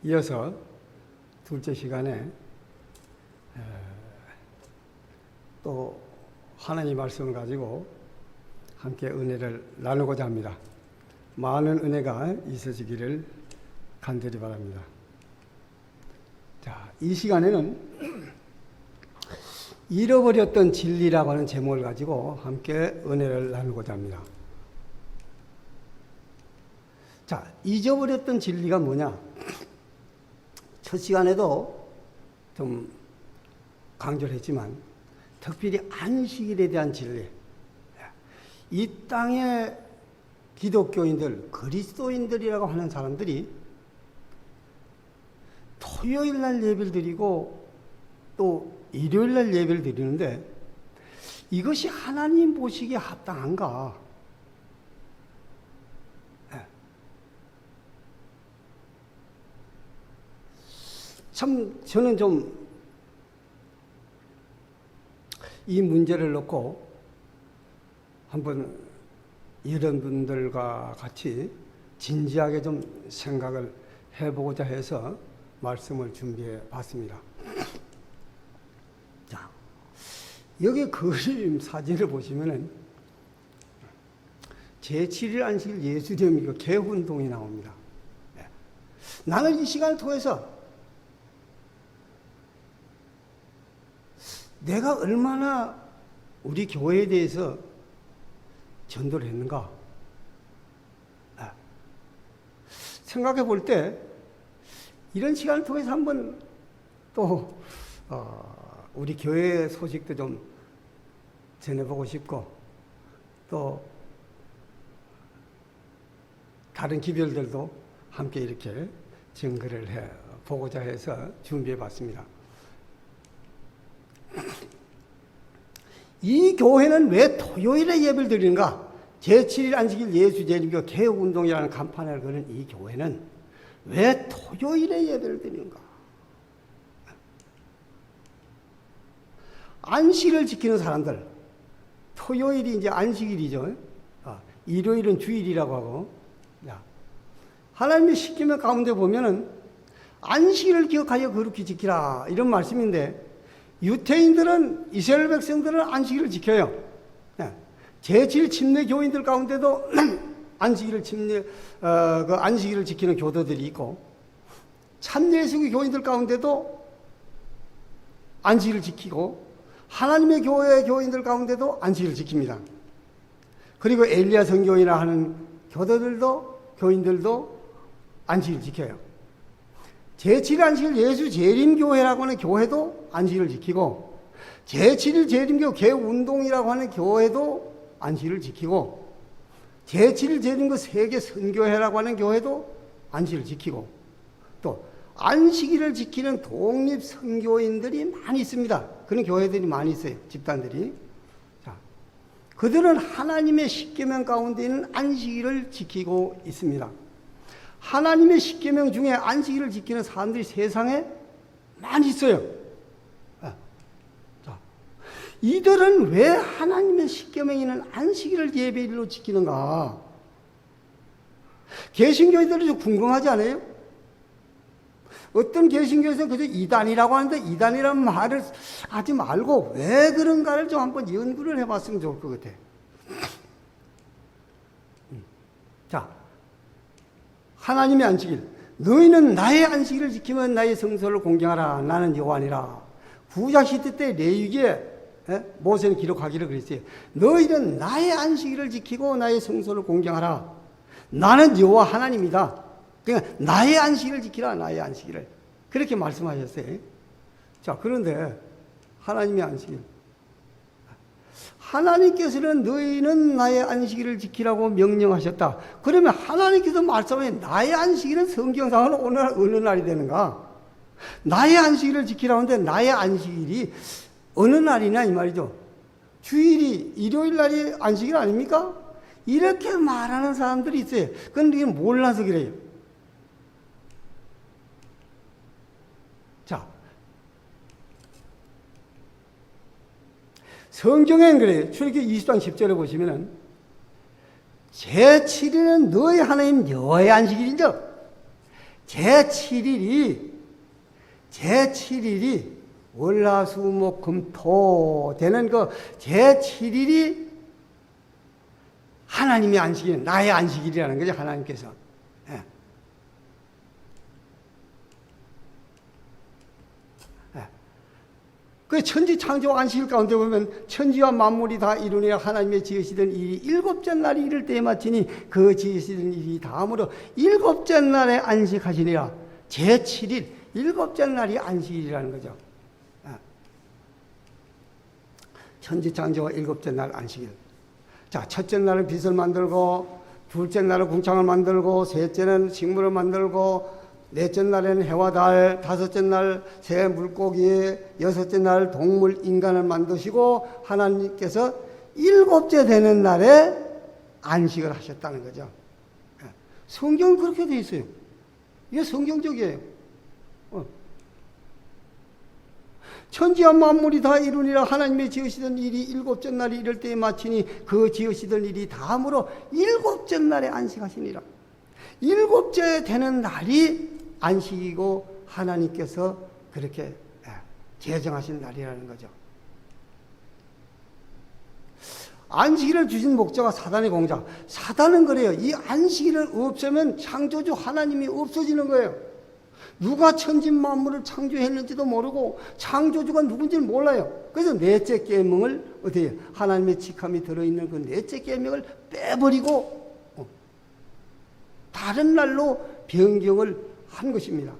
이어서 둘째 시간에 또 하나님 말씀을 가지고 함께 은혜를 나누고자 합니다. 많은 은혜가 있어지기를 간절히 바랍니다. 자, 이 시간에는 잃어버렸던 진리라고 하는 제목을 가지고 함께 은혜를 나누고자 합니다. 자, 잊어버렸던 진리가 뭐냐? 첫 시간에도 좀 강조를 했지만 특별히 안식일에 대한 진리, 이 땅의 기독교인들, 그리스도인들이라고 하는 사람들이 토요일 날 예배를 드리고 또 일요일 날 예배를 드리는데 이것이 하나님 보시기에 합당한가? 참 저는 좀 이 문제를 놓고 한번 여러분들과 같이 진지하게 좀 생각을 해보고자 해서 말씀을 준비해 봤습니다. 자, 여기 그림 사진을 보시면은 제7일 안식일 예수님이 개운동이 나옵니다. 나는 이 시간을 통해서 내가 얼마나 우리 교회에 대해서 전도를 했는가? 생각해 볼 때 이런 시간을 통해서 한번 또 우리 교회 소식도 좀 전해보고 싶고 또 다른 기별들도 함께 이렇게 증거를 해보고자 해서 준비해 봤습니다. 이 교회는 왜 토요일에 예배를 드리는가? 제7일 안식일 예수 재림교 개혁운동이라는 간판을 거는 이 교회는 왜 토요일에 예배를 드리는가? 안식일을 지키는 사람들, 토요일이 이제 안식일이죠. 일요일은 주일이라고 하고, 하나님의 십계명 가운데 보면은 안식일을 기억하여 거룩히 지키라 이런 말씀인데, 유태인들은 이스라엘 백성들은 안식일을 지켜요. 제7 침례 교인들 가운데도 안식일을 안식일을 지키는 교도들이 있고, 참예수교 교인들 가운데도 안식일을 지키고, 하나님의 교회 교인들 가운데도 안식일을 지킵니다. 그리고 엘리야 선교이나 하는 교인들도 안식일을 지켜요. 제7일 안식일 예수 재림교회라고 하는 교회도 안식일을 지키고, 제7일 재림교 개운동이라고 하는 교회도 안식일을 지키고, 제7일 재림교 세계 선교회라고 하는 교회도 안식일을 지키고, 또 안식일을 지키는 독립 선교인들이 많이 있습니다. 그런 교회들이 많이 있어요. 집단들이. 자, 그들은 하나님의 십계명 가운데 있는 안식일을 지키고 있습니다. 하나님의 십계명 중에 안식일을 지키는 사람들이 세상에 많이 있어요. 자, 이들은 왜 하나님의 십계명에는 안식일을 예배일로 지키는가? 개신교인들은 좀 궁금하지 않아요? 어떤 개신교에서는 그저 이단이라고 하는데 이단이라는 말을 하지 말고 왜 그런가를 좀 한번 연구를 해봤으면 좋을 것 같아. 자, 하나님의 안식일. 너희는 나의 안식일을 지키면 나의 성소를 공경하라. 나는 여호와니라. 구약시대 때 레위기에 모세는 기록하기를 그랬어요. 너희는 나의 안식일을 지키고 나의 성소를 공경하라. 나는 여호와 하나님이다. 그러니까 나의 안식일을 지키라. 나의 안식일을. 그렇게 말씀하셨어요. 자, 그런데 하나님의 안식일. 하나님께서는 너희는 나의 안식일을 지키라고 명령하셨다. 그러면 하나님께서 말씀하신 나의 안식일은 성경상으로 어느 날이 되는가? 나의 안식일을 지키라고 하는데 나의 안식일이 어느 날이냐 이 말이죠. 주일이 일요일 날이 안식일 아닙니까? 이렇게 말하는 사람들이 있어요. 그런데 이게 몰라서 그래요. 자, 성경에는 그래요. 출애굽기 20장 10절에 보시면은 제7일은 너희 하나님 여호와의 안식일인즉 제7일이 월화수목금토 되는 그 제7일이 하나님의 안식일, 나의 안식일이라는 거죠. 하나님께서. 예. 예. 그 천지 창조 안식일 가운데 보면 천지와 만물이 다 이루니라 하나님의 지으시던 일이 일곱째 날이 이를 때에 마치니 그 지으시던 일이 다음으로 일곱째 날에 안식하시니라. 제7일, 일곱째 날이 안식일이라는 거죠. 예. 천지 창조와 일곱째 날 안식일. 자, 첫째 날은 빛을 만들고, 둘째 날은 궁창을 만들고, 셋째는 식물을 만들고, 넷째 날에는 해와 달, 다섯째 날 새 물고기, 여섯째 날 동물 인간을 만드시고 하나님께서 일곱째 되는 날에 안식을 하셨다는 거죠. 성경은 그렇게 되어 있어요. 이게 성경적이에요. 천지와 만물이 다 이루니라 하나님의 지으시던 일이 일곱째 날이 이럴 때에 마치니 그 지으시던 일이 다음으로 일곱째 날에 안식하시니라. 일곱째 되는 날이 안식이고 하나님께서 그렇게 제정하신 날이라는 거죠. 안식일을 주신 목자가 사단의 공작. 사단은 그래요. 이 안식일을 없애면 창조주 하나님이 없어지는 거예요. 누가 천지 만물을 창조했는지도 모르고 창조주가 누군지를 몰라요. 그래서 넷째 계명을 어떻게 해요? 하나님의 직함이 들어있는 그 넷째 계명을 빼버리고 다른 날로 변경을 한 것입니다.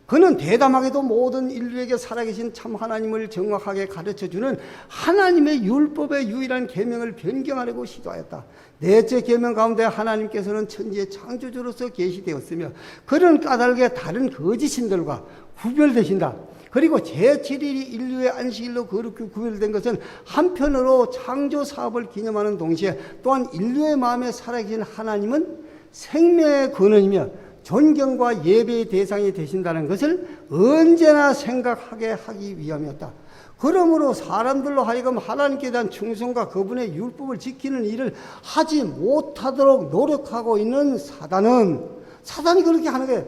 그는 대담하게도 모든 인류에게 살아계신 참 하나님을 정확하게 가르쳐주는 하나님의 율법의 유일한 계명을 변경하려고 시도하였다. 넷째 계명 가운데 하나님께서는 천지의 창조주로서 계시되었으며 그런 까닭에 다른 거짓신들과 구별되신다. 그리고 제7일이 인류의 안식일로 그렇게 구별된 것은 한편으로 창조 사업을 기념하는 동시에 또한 인류의 마음에 살아계신 하나님은 생명의 근원이며 존경과 예배의 대상이 되신다는 것을 언제나 생각하게 하기 위함이었다. 그러므로 사람들로 하여금 하나님께 대한 충성과 그분의 율법을 지키는 일을 하지 못하도록 노력하고 있는 사단이 그렇게 하는 거예요.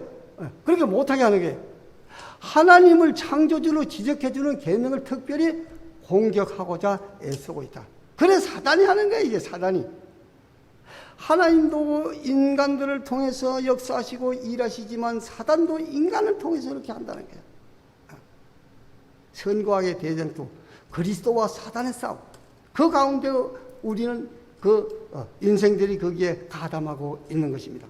그렇게 못하게 하는 거예요. 하나님을 창조주로 지적해주는 계명을 특별히 공격하고자 애쓰고 있다. 그래 사단이 하는 거예요. 이게 사단이. 하나님도 인간들을 통해서 역사하시고 일하시지만 사단도 인간을 통해서 이렇게 한다는 거예요. 선과악의 대전투, 그리스도와 사단의 싸움. 그 가운데 우리는 인생들이 거기에 가담하고 있는 것입니다.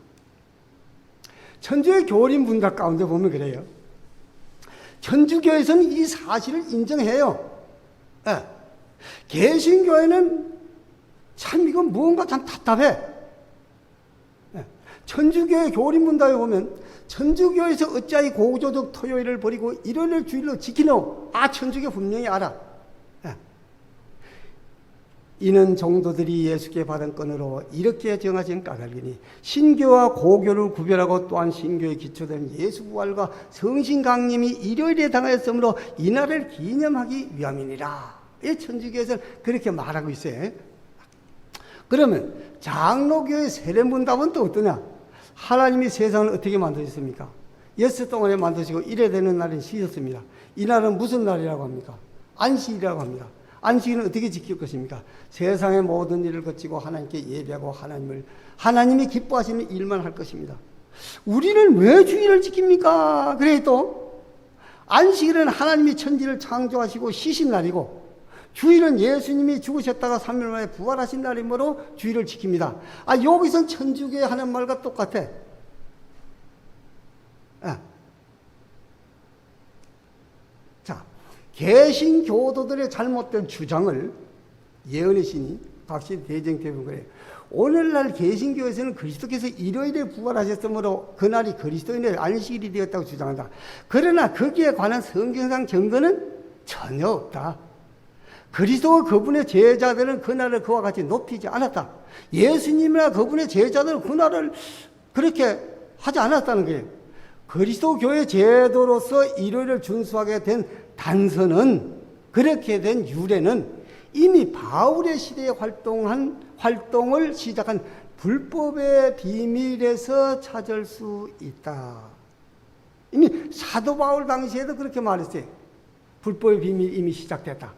천주의 교린 문답 가운데 보면 그래요. 천주교에서는 이 사실을 인정해요. 개신교회는 참 이건 무언가 참 답답해. 천주교의 교리문답에 보면 천주교에서 어찌하여 고조적 토요일을 버리고 일요일을 주일로 지키노? 천주교 분명히 알아. 이는 종도들이 예수께 받은 건으로 이렇게 정하신 까닭이니 신교와 고교를 구별하고 또한 신교에 기초된 예수 부활과 성신 강림이 일요일에 당하였으므로 이날을 기념하기 위함이니라. 이 천주교에서는 그렇게 말하고 있어요. 그러면 장로교의 세례문답은 또 어떠냐? 하나님이 세상을 어떻게 만드셨습니까? 예수 동안에 만드시고 이래 되는 날은 쉬셨습니다. 이 날은 무슨 날이라고 합니까? 안식이라고 합니다. 안식일은 어떻게 지킬 것입니까? 세상의 모든 일을 거치고 하나님께 예배하고 하나님이 기뻐하시는 일만 할 것입니다. 우리는 왜 주일을 지킵니까? 그래 또 안식일은 하나님이 천지를 창조하시고 쉬신 날이고 주일은 예수님이 죽으셨다가 3일 만에 부활하신 날이므로 주일을 지킵니다. 여기선 천주교에 하는 말과 똑같아. 자, 개신교도들의 잘못된 주장을 예언의 신이 박씨 대쟁태분 그래요. 오늘날 개신교에서는 그리스도께서 일요일에 부활하셨으므로 그날이 그리스도인의 안식일이 되었다고 주장한다. 그러나 거기에 관한 성경상 증거는 전혀 없다. 그리스도와 그분의 제자들은 그날을 그와 같이 높이지 않았다. 예수님이나 그분의 제자들은 그날을 그렇게 하지 않았다는 거예요. 그리스도 교회 제도로서 일요일을 준수하게 된 단서는, 그렇게 된 유래는 이미 바울의 시대에 활동을 시작한 불법의 비밀에서 찾을 수 있다. 이미 사도 바울 당시에도 그렇게 말했어요. 불법의 비밀이 이미 시작됐다.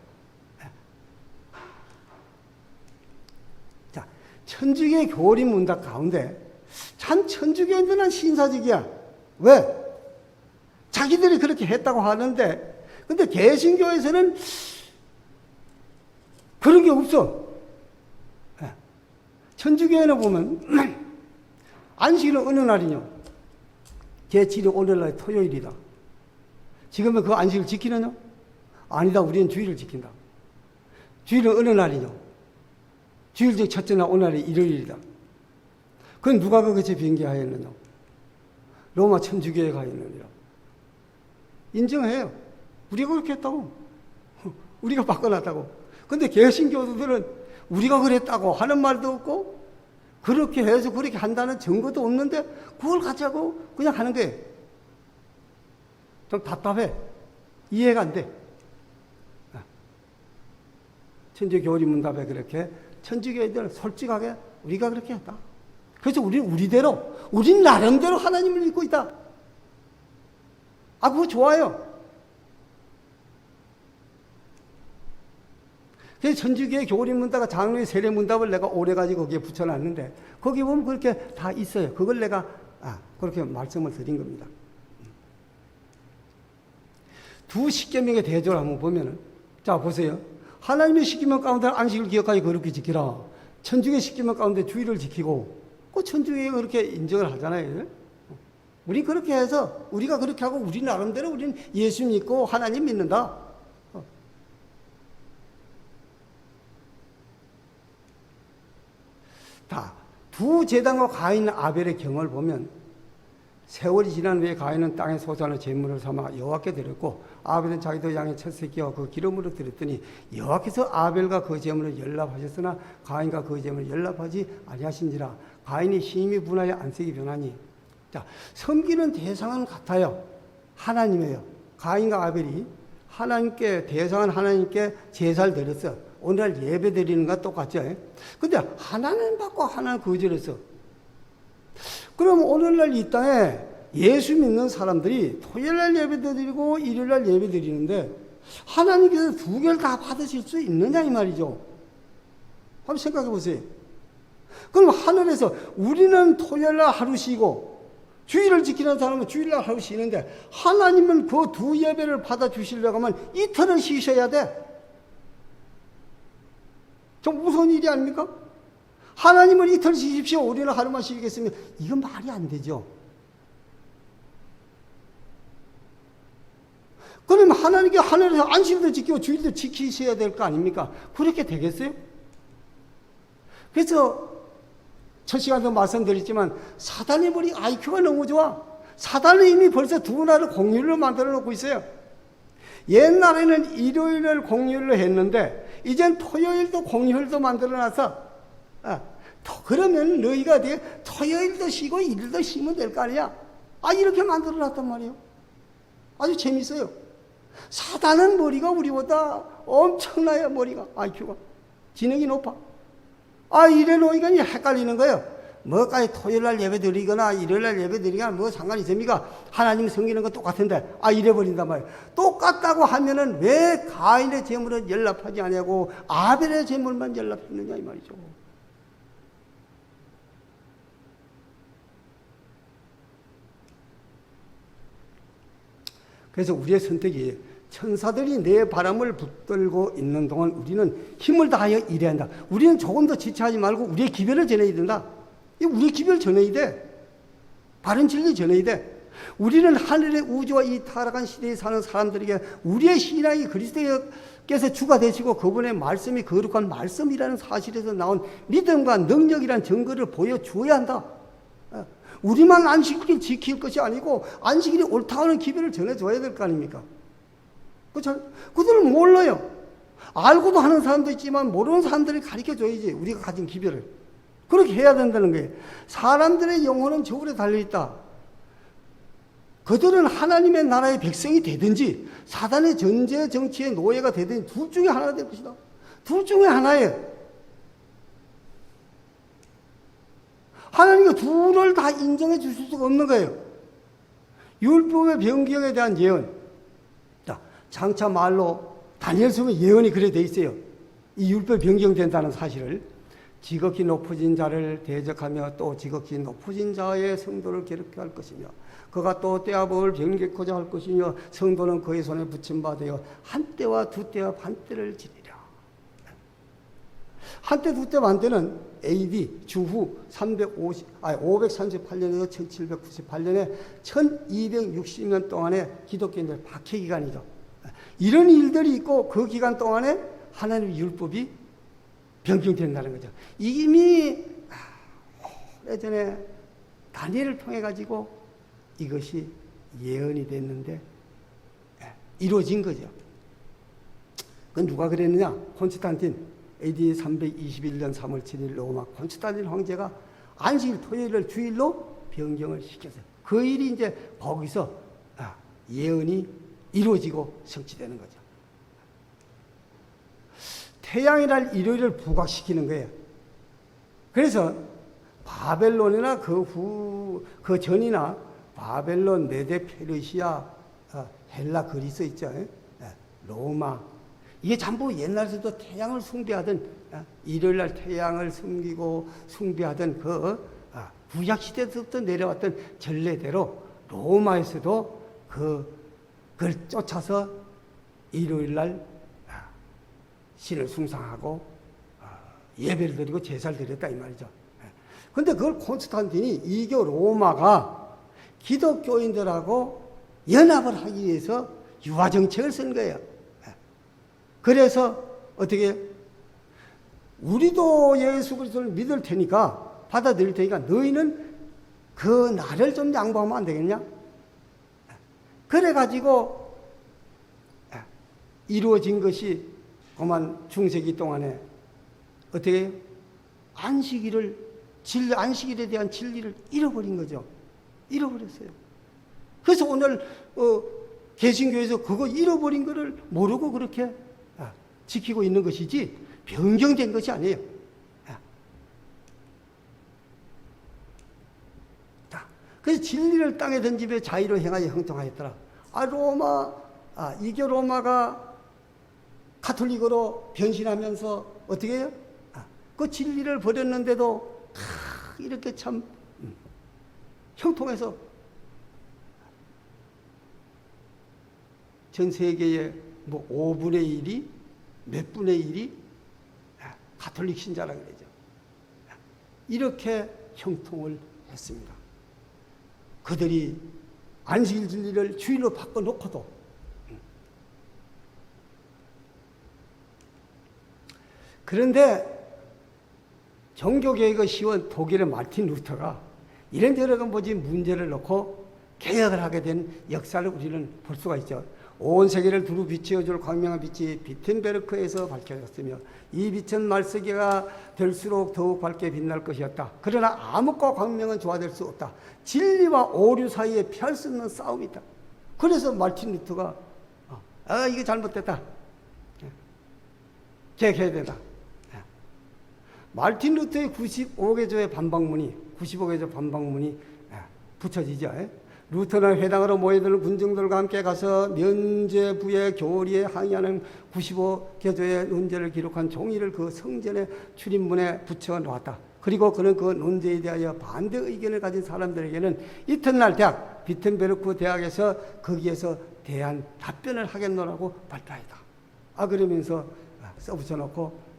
자, 천주교의 교리 문답 가운데 참 천주교인들은 신사적이야. 왜? 자기들이 그렇게 했다고 하는데, 근데 개신교에서는 그런 게 없어. 천주교에는 보면 안식일은 어느 날이냐? 제7일 오늘날 토요일이다. 지금은 그 안식을 지키느냐? 아니다. 우리는 주일을 지킨다. 주일은 어느 날이냐? 주일 중 첫째 날 오늘날이 일요일이다. 그건 누가 그것에 변개하였느냐? 로마 천주교회가 있느니라. 인정해요. 우리가 그렇게 했다고. 우리가 바꿔놨다고. 근데 개신교도들은 우리가 그랬다고 하는 말도 없고, 그렇게 해서 그렇게 한다는 증거도 없는데, 그걸 가지고 그냥 하는 거예요. 좀 답답해. 이해가 안 돼. 천주교리 문답에 그렇게 천주교회들은 솔직하게 우리가 그렇게 했다. 그래서 우리는 우리대로, 우린 나름대로 하나님을 믿고 있다. 아, 그거 좋아요. 그래서 천주교의 교리 문답과 장로의 세례 문답을 내가 오래가지고 거기에 붙여놨는데, 거기 보면 그렇게 다 있어요. 그걸 내가, 그렇게 말씀을 드린 겁니다. 두 십계명의 대조를 한번 보면은, 자, 보세요. 하나님의 십계명 가운데 안식을 기억하여 거룩히 지키라. 천주교의 십계명 가운데 주일을 지키고, 그 천주교가 그렇게 인정을 하잖아요. 우리 그렇게 해서, 우리가 그렇게 하고, 우리 나름대로 우리는 예수 믿고 하나님 믿는다. 두 제단과 가인 아벨의 경을 보면, 세월이 지난 후에 가인은 땅에 소산을 제물을 삼아 여호와께 드렸고, 아벨은 자기도 양의 첫 새끼와 그 기름으로 드렸더니 여호와께서 아벨과 그 제물을 연락하셨으나 가인과 그 제물을 연락하지 아니하신지라. 가인이 힘이 분하여 안색이 변하니. 자, 섬기는 대상은 같아요. 하나님이에요. 가인과 아벨이 하나님께, 대상은 하나님께 제사를 드렸어. 오늘날 예배 드리는 거 똑같죠. 근데 하나는 받고 하나는 거절했어. 그럼 오늘날 이 땅에 예수 믿는 사람들이 토요일날 예배 드리고 일요일날 예배 드리는데, 하나님께서 두 개를 다 받으실 수 있느냐 이 말이죠. 한번 생각해 보세요. 그럼 하늘에서 우리는 토요일날 하루 쉬고 주일을 지키는 사람은 주일날 하루 쉬는데, 하나님은 그 두 예배를 받아주시려고 하면 이틀은 쉬셔야 돼. 좀 무서운 일이 아닙니까? 하나님은 이틀 쉬십시오. 우리는 하루만 쉬겠으면, 이건 말이 안 되죠. 그러면 하나님께 하늘에서 안식일도 지키고 주일도 지키셔야 될 거 아닙니까? 그렇게 되겠어요? 그래서 첫 시간도 말씀드렸지만, 사단의 머리 IQ가 너무 좋아. 사단은 이미 벌써 두 나라를 공휴일로 만들어 놓고 있어요. 옛날에는 일요일을 공휴일로 했는데, 이젠 토요일도 공휴일도 만들어 놔서, 그러면 너희가 토요일도 쉬고 일요일도 쉬면 될 거 아니야? 이렇게 만들어 놨단 말이에요. 아주 재밌어요. 사단은 머리가 우리보다 엄청나요. 머리가, IQ가. 지능이 높아. 이래 놓으니까 헷갈리는 거예요. 뭐까지 토요일날 예배 드리거나 일요일날 예배 드리거나 뭐 상관이 있습니까? 하나님 섬기는 건 똑같은데, 이래 버린단 말이에요. 똑같다고 하면은 왜 가인의 제물은 연락하지 아니하고 아벨의 제물만 연락했느냐 이 말이죠. 그래서 우리의 선택이, 천사들이 내 바람을 붙들고 있는 동안 우리는 힘을 다하여 일해야 한다. 우리는 조금 더 지체하지 말고 우리의 기별을 전해야 된다. 우리의 기별을 전해야 돼. 바른 진리 전해야 돼. 우리는 하늘의 우주와 이 타락한 시대에 사는 사람들에게 우리의 신앙이 그리스도께서 주가 되시고 그분의 말씀이 거룩한 말씀이라는 사실에서 나온 믿음과 능력이라는 증거를 보여주어야 한다. 우리만 안식일을 지킬 것이 아니고 안식일이 옳다 하는 기별을 전해줘야 될 거 아닙니까? 그렇죠? 그들은 몰라요. 알고도 하는 사람도 있지만 모르는 사람들이 가르쳐줘야지, 우리가 가진 기별을. 그렇게 해야 된다는 거예요. 사람들의 영혼은 저울에 달려있다. 그들은 하나님의 나라의 백성이 되든지 사단의 전제 정치의 노예가 되든지 둘 중에 하나가 될 것이다. 둘 중에 하나예요. 하나님이 둘을 다 인정해 주실 수가 없는 거예요. 율법의 변경에 대한 예언. 자, 장차 말로 다니엘서에 예언이 그래 돼 있어요. 이 율법이 변경된다는 사실을. 지극히 높으신 자를 대적하며 또 지극히 높으신 자의 성도를 괴롭게 할 것이며 그가 또 때와 법을 변개코자 할 것이며 성도는 그의 손에 붙임 바 되어 한 때와 두 때와 반 때를 지니라. 한때 두 때 반 때는 AD 주후 538년에서 1798년에 1260년 동안의 기독교인들 박해 기간이죠. 이런 일들이 있고 그 기간 동안에 하나님의 율법이 변경된다는 거죠. 이미 예전에 다니엘을 통해 가지고 이것이 예언이 됐는데 이루어진 거죠. 그건 누가 그랬느냐? 콘스탄틴 AD 321년 3월 7일 로마 콘스탄틴 황제가 안식일 토요일을 주일로 변경을 시켰어요. 그 일이 이제 거기서 예언이 이루어지고 성취되는 거죠. 태양이날 일요일을 부각시키는 거예요. 그래서 바벨론이나 그 전이나 바벨론, 메데, 페르시아, 헬라, 그리스 있죠. 로마. 이게 전부 옛날에도 태양을 숭배하던, 일요일날 태양을 숨기고 숭배하던 구약시대에서부터 내려왔던 전례대로 로마에서도 그걸 쫓아서 일요일날 신을 숭상하고 예배를 드리고 제사를 드렸다 이 말이죠. 그런데 그걸 콘스탄틴이 이교 로마가 기독교인들하고 연합을 하기 위해서 유화정책을 쓴 거예요. 그래서 어떻게 우리도 예수 그리스도를 믿을 테니까 받아들일 테니까 너희는 그 나를 좀 양보하면 안 되겠냐? 그래가지고 이루어진 것이 그만 중세기 동안에 어떻게 안식일에 대한 진리를 잃어버린 거죠. 잃어버렸어요. 그래서 오늘 개신교에서 그거 잃어버린 거를 모르고 그렇게 지키고 있는 것이지 변경된 것이 아니에요. 그래서 진리를 땅에 던지며 자유로 행하여 형통하였더라. 이교 로마가 가톨릭으로 변신하면서 어떻게 해요? 그 진리를 버렸는데도 이렇게 참 형통해서 전 세계의 5분의 1이 몇 분의 1이 가톨릭 신자라 그러죠. 이렇게 형통을 했습니다. 그들이 안식일 진리를 주일로 바꿔놓고도 그런데 종교개혁의 시원 독일의 마틴 루터가 이런저런 문제를 놓고 개혁을 하게 된 역사를 우리는 볼 수가 있죠. 온 세계를 두루 비추어줄 광명한 빛이 비텐베르크에서 밝혀졌으며 이 빛은 말세기가 될수록 더욱 밝게 빛날 것이었다. 그러나 암흑과 광명은 조화될 수 없다. 진리와 오류 사이에 피할 수 없는 싸움이다. 그래서 마틴 루터가 이게 잘못됐다. 개혁해야 된다. 마틴 루터의 95개조의 반박문이 붙여지죠. 루터는 회당으로 모여드는 군중들과 함께 가서 면죄부의 교리에 항의하는 95개조의 논제를 기록한 종이를 그 성전의 출입문에 붙여 놓았다. 그리고 그는 그 논제에 대하여 반대 의견을 가진 사람들에게는 이튿날 대학, 비텐베르크 대학에서 거기에서 대한 답변을 하겠노라고 발표했다. 그러면서 써붙여 놓고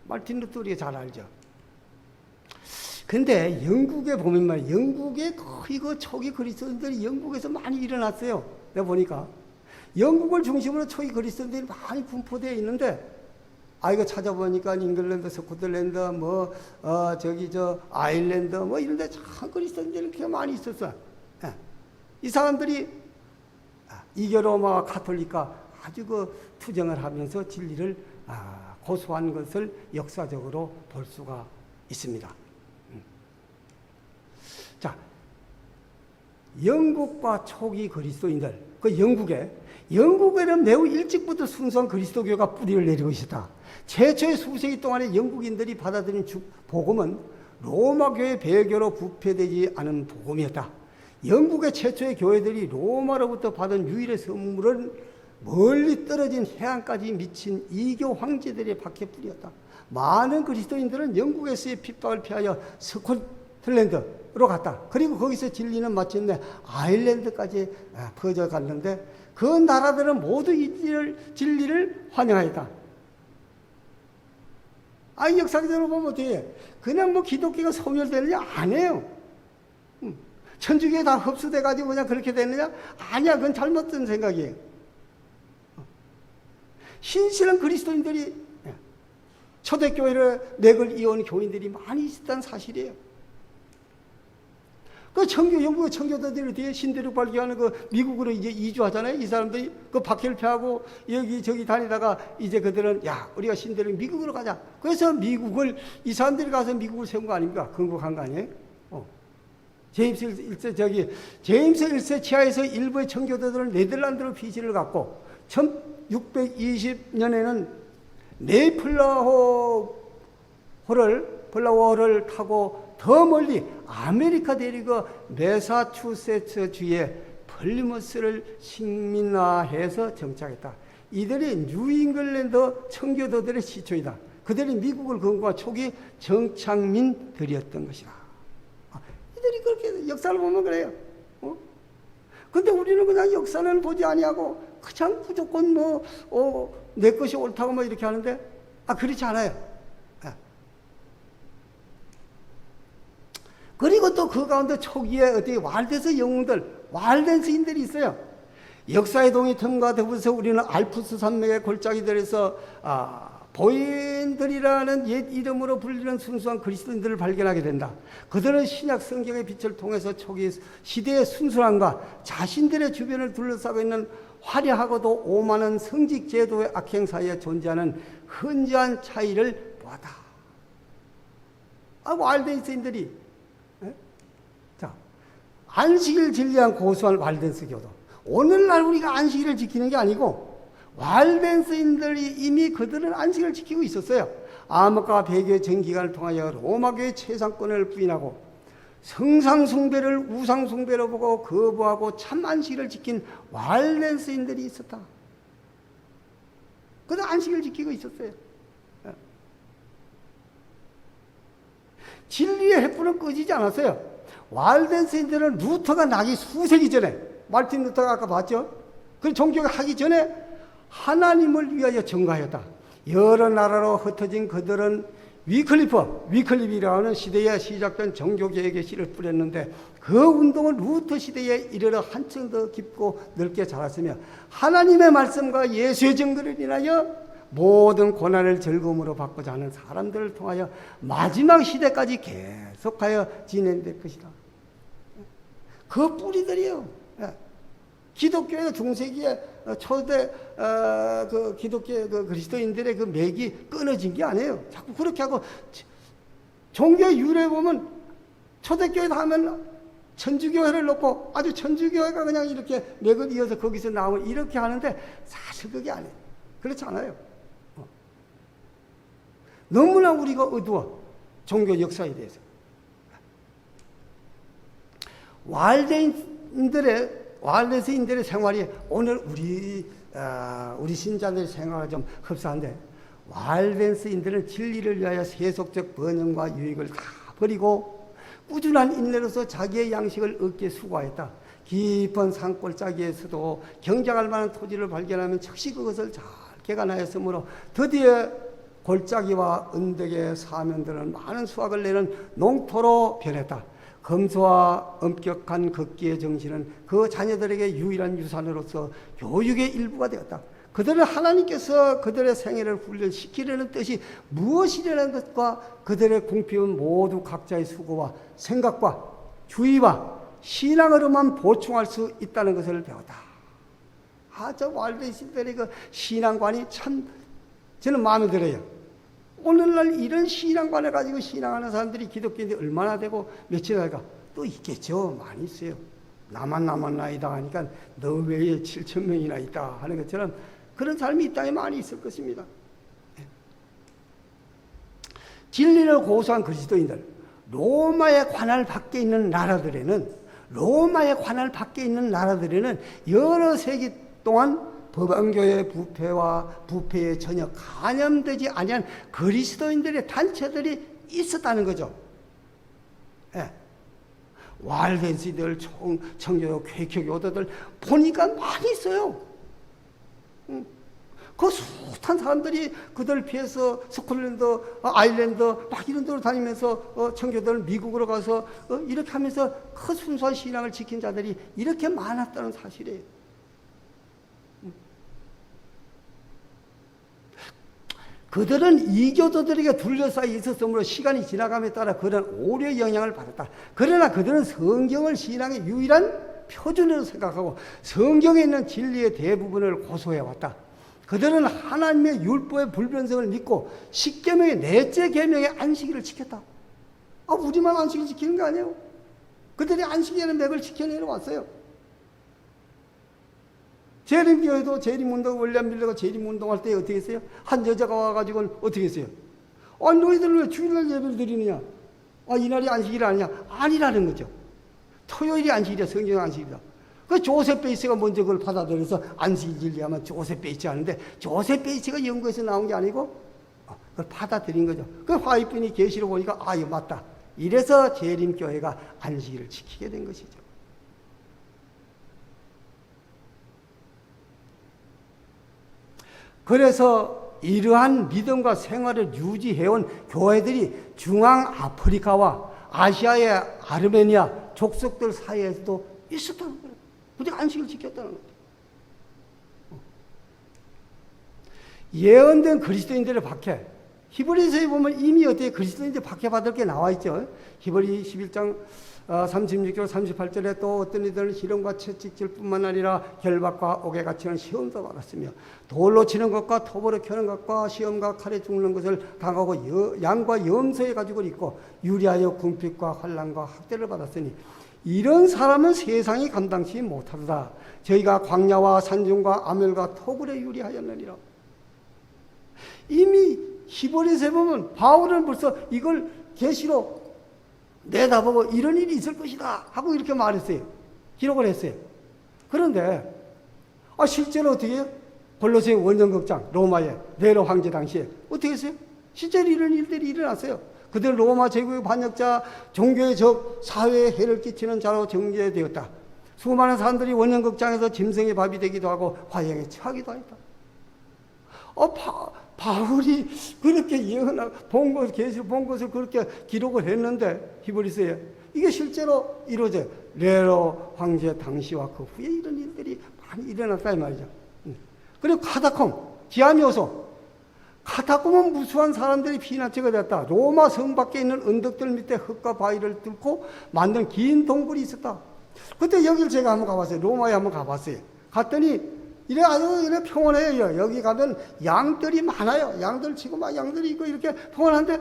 마틴 루터 우리가 잘 알죠. 근데 영국에 보면 말이야, 영국의 거의 초기 그리스도인들이 영국에서 많이 일어났어요. 내가 보니까 영국을 중심으로 초기 그리스도인들이 많이 분포되어 있는데 이거 찾아보니까 잉글랜드, 스코틀랜드, 아일랜드 이런 데 참 그리스도인들이 그렇게 많이 있었어. 이 사람들이 이교 로마와 가톨릭과 아주 투쟁을 하면서 진리를 고수한 것을 역사적으로 볼 수가 있습니다. 자, 영국과 초기 그리스도인들, 영국에는 매우 일찍부터 순수한 그리스도교가 뿌리를 내리고 있었다. 최초의 수세기 동안에 영국인들이 받아들인 복음은 로마교의 배교로 부패되지 않은 복음이었다. 영국의 최초의 교회들이 로마로부터 받은 유일의 선물은 멀리 떨어진 해안까지 미친 이교 황제들의 박해뿐이었다. 많은 그리스도인들은 영국에서의 핍박을 피하여 스코틀랜드로 갔다. 그리고 거기서 진리는 마침내 아일랜드까지 퍼져갔는데 그 나라들은 모두 이 진리를 환영하였다. 역사적으로 보면 어떻게 해? 그냥 뭐 기독교가 소멸되느냐? 아니에요. 천주교에 다 흡수돼가지고 그냥 그렇게 되느냐? 아니야. 그건 잘못된 생각이에요. 신실한 그리스도인들이 초대교회를 맥을 이어온 교인들이 많이 있었다는 사실이에요. 그 영국의 청교도들이 뒤에 신대륙 발견하는 그 미국으로 이제 이주하잖아요. 이 사람들이 그 박해를 피하고 여기저기 다니다가 이제 그들은 우리가 신대륙 미국으로 가자. 그래서 이 사람들이 가서 미국을 세운 거 아닙니까? 건국한 거 아니에요? 제임스 1세 치하에서 일부의 청교도들은 네덜란드로 피신을 갖고 1620년에는 플라워를 타고 더 멀리 아메리카 대륙의 매사추세츠주의 플리머스를 식민화해서 정착했다. 이들이 뉴잉글랜드 청교도들의 시초이다. 그들이 미국을 건국한 초기 정착민들이었던 것이다. 이들이 그렇게 역사를 보면 그래요. 근데 우리는 그냥 역사는 보지 아니하고 그냥 무조건 내 것이 옳다고 이렇게 하는데 그렇지 않아요. 그리고 또 그 가운데 초기에 어떻게 왈데스 영웅들, 왈덴스인들이 있어요. 역사의 동이 틈과 더불어서 우리는 알프스 산맥의 골짜기들에서 보인들이라는 옛 이름으로 불리는 순수한 그리스도인들을 발견하게 된다. 그들은 신약 성경의 빛을 통해서 초기 시대의 순수함과 자신들의 주변을 둘러싸고 있는 화려하고도 오만한 성직 제도의 악행 사이에 존재하는 흔지한 차이를 보았다. 왈덴스인들이 안식일 진리한 고수한 왈덴스 교도. 오늘날 우리가 안식일을 지키는 게 아니고 왈덴스인들이 이미 그들은 안식일을 지키고 있었어요. 암흑과 배교의 전기간을 통하여 로마교의 최상권을 부인하고 성상숭배를 우상숭배로 보고 거부하고 참 안식일을 지킨 왈덴스인들이 있었다. 그들 안식일을 지키고 있었어요. 진리의 횃불은 꺼지지 않았어요. 왈덴스인들은 루터가 나기 수세기 전에, 마르틴 루터가 아까 봤죠? 그 종교가 하기 전에 하나님을 위하여 전가하였다. 여러 나라로 흩어진 그들은 위클리프라고 하는 시대에 시작된 종교개혁의 씨를 뿌렸는데 그 운동은 루터 시대에 이르러 한층 더 깊고 넓게 자랐으며 하나님의 말씀과 예수의 증거를 인하여 모든 고난을 즐거움으로 바꾸자 하는 사람들을 통하여 마지막 시대까지 계속하여 진행될 것이다. 그 뿌리들이요. 기독교의 중세기에 초대 그 기독교의 그 그리스도인들의 그 맥이 끊어진 게 아니에요. 자꾸 그렇게 하고 종교 유래 보면 초대교회도 하면 천주교회를 놓고 아주 천주교회가 그냥 이렇게 맥을 이어서 거기서 나오면 이렇게 하는데 사실 그게 아니에요. 그렇지 않아요. 너무나 우리가 어두워. 종교 역사에 대해서. 왈덴스인들의 생활이 오늘 우리 신자들의 생활과 좀 흡사한데 왈덴스인들은 진리를 위하여 세속적 번영과 유익을 다 버리고 꾸준한 인내로서 자기의 양식을 얻기에 수고하였다. 깊은 산골짜기에서도 경작할 만한 토지를 발견하면 즉시 그것을 잘 개간하였으므로 드디어 골짜기와 언덕의 사면들은 많은 수확을 내는 농토로 변했다. 검소와 엄격한 걷기의 정신은 그 자녀들에게 유일한 유산으로서 교육의 일부가 되었다. 그들은 하나님께서 그들의 생애를 훈련시키려는 뜻이 무엇이라는 것과 그들의 궁핍은 모두 각자의 수고와 생각과 주의와 신앙으로만 보충할 수 있다는 것을 배웠다. 저 왈덴스인들의 그 신앙관이 참 저는 마음에 들어요. 오늘날 이런 신앙관을 가지고 신앙하는 사람들이 기독교인데 얼마나 되고 며칠 할까? 또 있겠죠. 많이 있어요. 나만 남았나이다 하니까 너 외에 7,000명이나 있다 하는 것처럼 그런 사람이 이 땅에 많이 있을 것입니다. 진리를 고수한 그리스도인들, 로마의 관할 밖에 있는 나라들에는 로마의 관할 밖에 있는 나라들에는 여러 세기 동안 법안교회 부패에 전혀 간염되지 아니한 그리스도인들의 단체들이 있었다는 거죠. 예. 왈덴시들, 청교도, 쾌교교도들 보니까 많이 있어요. 그 숱한 사람들이 그들 피해서 스콜랜드, 아일랜드 막 이런 데로 다니면서 청교도를 미국으로 가서 이렇게 하면서 그 순수한 신앙을 지킨 자들이 이렇게 많았다는 사실이에요. 그들은 이교도들에게 둘러싸여 있었으므로 시간이 지나감에 따라 그런 오류의 영향을 받았다. 그러나 그들은 성경을 신앙의 유일한 표준으로 생각하고 성경에 있는 진리의 대부분을 고소해왔다. 그들은 하나님의 율법의 불변성을 믿고 십계명의 넷째 계명의 안식일을 지켰다. 우리만 안식일 지키는 거 아니에요? 그들이 안식일의 맥을 지켜내려 왔어요. 재림교회도 재림운동, 윌리엄 밀러가 재림운동할 때 어떻게 했어요? 한 여자가 와가지고는 어떻게 했어요? 너희들 왜 주일날 예배를 드리느냐? 이날이 안식일 아니냐? 아니라는 거죠. 토요일이 안식일이야, 성경 안식일이다. 그 조셉 베이츠가 먼저 그걸 받아들여서 안식일 진리하면 조셉 베이츠 하는데, 조셉 베이츠가 연구에서 나온 게 아니고 그걸 받아들인 거죠. 그 화이트분이 계시로 보니까 이거 맞다. 이래서 재림교회가 안식일을 지키게 된 것이죠. 그래서 이러한 믿음과 생활을 유지해온 교회들이 중앙 아프리카와 아시아의 아르메니아 족속들 사이에서도 있었다는 거예요. 그들이 안식을 지켰다는 거예요. 예언된 그리스도인들의 박해. 히브리서에 보면 이미 어떻게 그리스도인들 박해받을 게 나와 있죠. 히브리 11장 36절 38절에 또 어떤 이들은 시련과 채찍질 뿐만 아니라 결박과 옥에가 치는 시험도 받았으며 돌로 치는 것과 톱으로 켜는 것과 시험과 칼에 죽는 것을 당하고 양과 염소의 가죽을 입고 유리하여 궁핍과 환난과 학대를 받았으니 이런 사람은 세상이 감당치 못하도다. 저희가 광야와 산중과 아멜과 토굴에 유리하였느니라. 이미 히브리서에 보면 바울은 벌써 이걸 계시로 내다보고 이런 일이 있을 것이다 하고 이렇게 말했어요. 기록을 했어요. 그런데 실제로 어떻게 해요? 골로새 원정극장 로마의 네로 황제 당시에 어떻게 했어요? 실제로 이런 일들이 일어났어요. 그들 로마 제국의 반역자, 종교의 적, 사회에 해를 끼치는 자로 정죄되었다. 수많은 사람들이 원정극장에서 짐승의 밥이 되기도 하고 화형에 처하기도 했다. 바울이 그렇게 예언하고 본 것, 계시록 본 것을 그렇게 기록을 했는데 히브리서에 이게 실제로 이루어져요. 네로 황제 당시와 그 후에 이런 일들이 많이 일어났다 이 말이죠. 그리고 카타콤, 지하묘소. 카타콤은 무수한 사람들이 피난처가 됐다. 로마 성 밖에 있는 언덕들 밑에 흙과 바위를 뚫고 만든 긴 동굴이 있었다. 그때 여기를 제가 한번 가봤어요. 로마에 한번 가봤어요. 갔더니 이래 아주 이래 평온해요. 여기 가면 양들이 많아요. 양들 치고 막 양들이 있고 이렇게 평온한데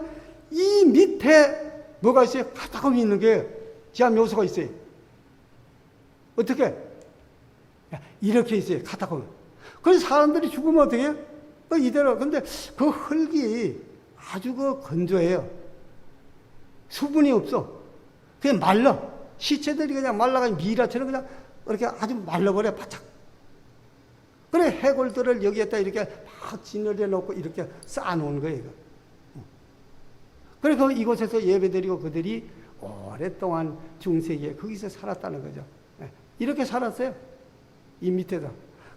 이 밑에 뭐가 있어요? 카타콤이 있는 게 지하 묘소가 있어요. 어떻게? 이렇게 있어요. 카타콤. 그래서 사람들이 죽으면 어떻게 해요? 이대로. 근데 그 흙이 아주 건조해요. 수분이 없어. 그냥 말라. 시체들이 그냥 말라가지고 미라처럼 그냥 이렇게 아주 말라버려. 바짝. 그래 해골들을 여기에다 이렇게 막 진열해 놓고 이렇게 쌓아놓은 거예요. 그래서 이곳에서 예배드리고 그들이 오랫동안 중세기에 거기서 살았다는 거죠. 이렇게 살았어요. 이 밑에다.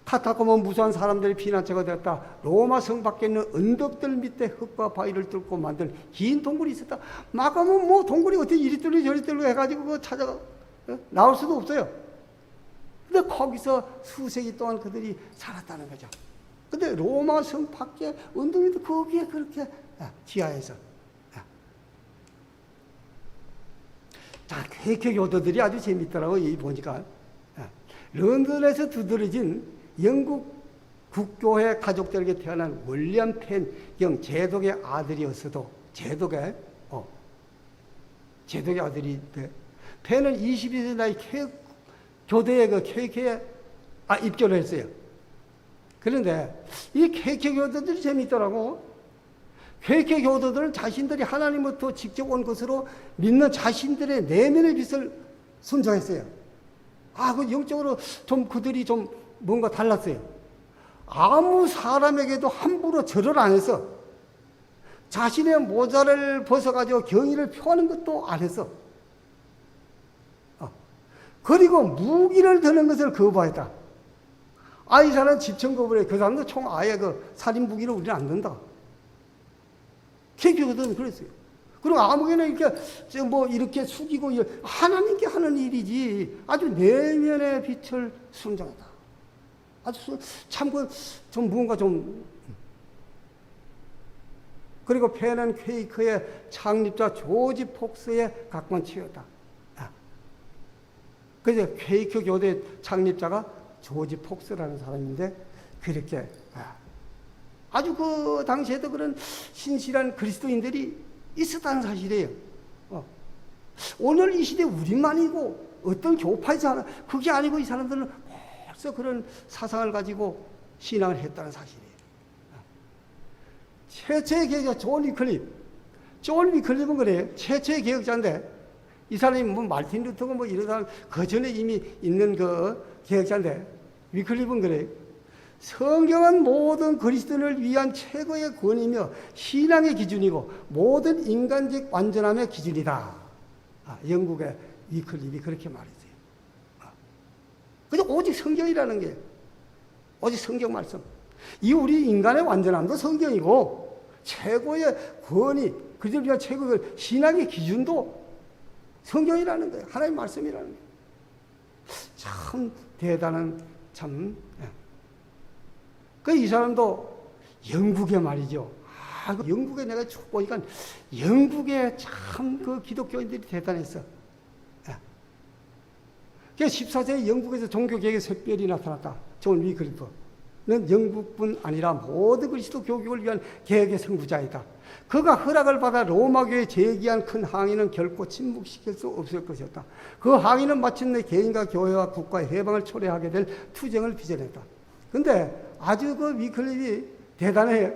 카타콤은 무수한 사람들이 피난처가 되었다. 로마 성 밖에 있는 언덕들 밑에 흙과 바위를 뚫고 만든 긴 동굴이 있었다. 막 가면 뭐 동굴이 어떻게 이리 뚫리 저리 뚫리 해가지고 그거 찾아가 나올 수도 없어요. 근데 거기서 수세기 동안 그들이 살았다는 거죠. 근데 로마 성 밖에 언덕 밑에 거기에 그렇게 지하에서 자, 쾌교도들이 아주 재밌더라고요. 이 보니까 런던에서 두드러진 영국 국교회 가족들에게 태어난 윌리엄 펜 제독의 아들이었어도 제독의 아들인데 펜은 22세 나이 교대의 KK에 입교를 했어요. 그런데 이 KK 교도들이 재밌더라고. KK 교도들은 자신들이 하나님으로부터 직접 온 것으로 믿는 자신들의 내면의 빛을 순종했어요. 그 영적으로 좀 그들이 좀 뭔가 달랐어요. 아무 사람에게도 함부로 절을 안 했어. 자신의 모자를 벗어가지고 경의를 표하는 것도 안 했어. 그리고 무기를 드는 것을 거부했다. 이 사람은 집청거부를 해. 그 사람도 총 아예 살인 무기를 우리는 안 든다. 개교거든 그랬어요. 그리고 아무개나 이렇게 숙이고 하나님께 하는 일이지 아주 내면의 빛을 순정하다. 아주 좀 무언가 좀. 그리고 펜 퀘이크의 창립자 조지 폭스의 각본치였다. 그래서 퀘이크 교대 창립자가 조지 폭스라는 사람인데 그렇게 아주 그 당시에도 그런 신실한 그리스도인들이 있었다는 사실이에요. 오늘 이 시대 우리만이고 어떤 교파에서 하나 그게 아니고 이 사람들은 벌써 그런 사상을 가지고 신앙을 했다는 사실이에요. 최초의 개혁자 존 위클립은 그래요. 최초의 개혁자인데 이 사람이 말틴 루터고 이런 사람 그 전에 이미 있는 그 개혁자인데 위클립은 그래요. 성경은 모든 그리스도인을 위한 최고의 권위며 신앙의 기준이고 모든 인간적 완전함의 기준이다. 영국의 위클립이 그렇게 말했어요. 그냥 오직 성경이라는 게 오직 성경 말씀. 이 우리 인간의 완전함도 성경이고 최고의 권위, 그들을 위한 최고의 신앙의 기준도 성경이라는 거예요. 하나님의 말씀이라는 거예요. 참 대단한 이 사람도 영국에 말이죠. 영국에 내가 쭉 보니까 영국에 참 그 기독교인들이 대단했어. 그 14세기 영국에서 종교개혁의 샛별이 나타났다. 존 위클리프는 영국뿐 아니라 모든 그리스도 교육을 위한 개혁의 선구자이다. 그가 허락을 받아 로마교에 제기한 큰 항의는 결코 침묵시킬 수 없을 것이었다. 그 항의는 마침내 개인과 교회와 국가의 해방을 초래하게 될 투쟁을 빚어냈다. 근데 아주 그 위클리프가 대단해요.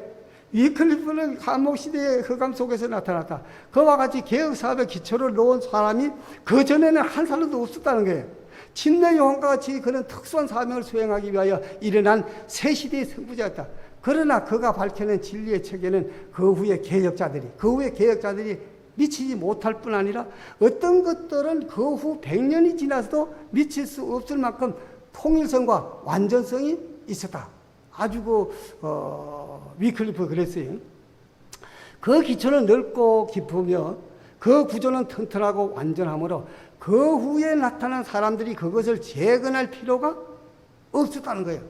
위클리프는 감옥시대의 흑암 속에서 나타났다. 그와 같이 개혁사업의 기초를 놓은 사람이 그 전에는 한 사람도 없었다는 거예요. 침례 요한과 같이 그는 특수한 사명을 수행하기 위하여 일어난 새 시대의 선구자였다. 그러나 그가 밝혀낸 진리의 체계는 그 후에 개혁자들이 미치지 못할 뿐 아니라 어떤 것들은 그 후 100년이 지나서도 미칠 수 없을 만큼 통일성과 완전성이 있었다. 아주 위클리프 그랬어요. 그 기초는 넓고 깊으며 그 구조는 튼튼하고 완전하므로 그 후에 나타난 사람들이 그것을 재건할 필요가 없었다는 거예요.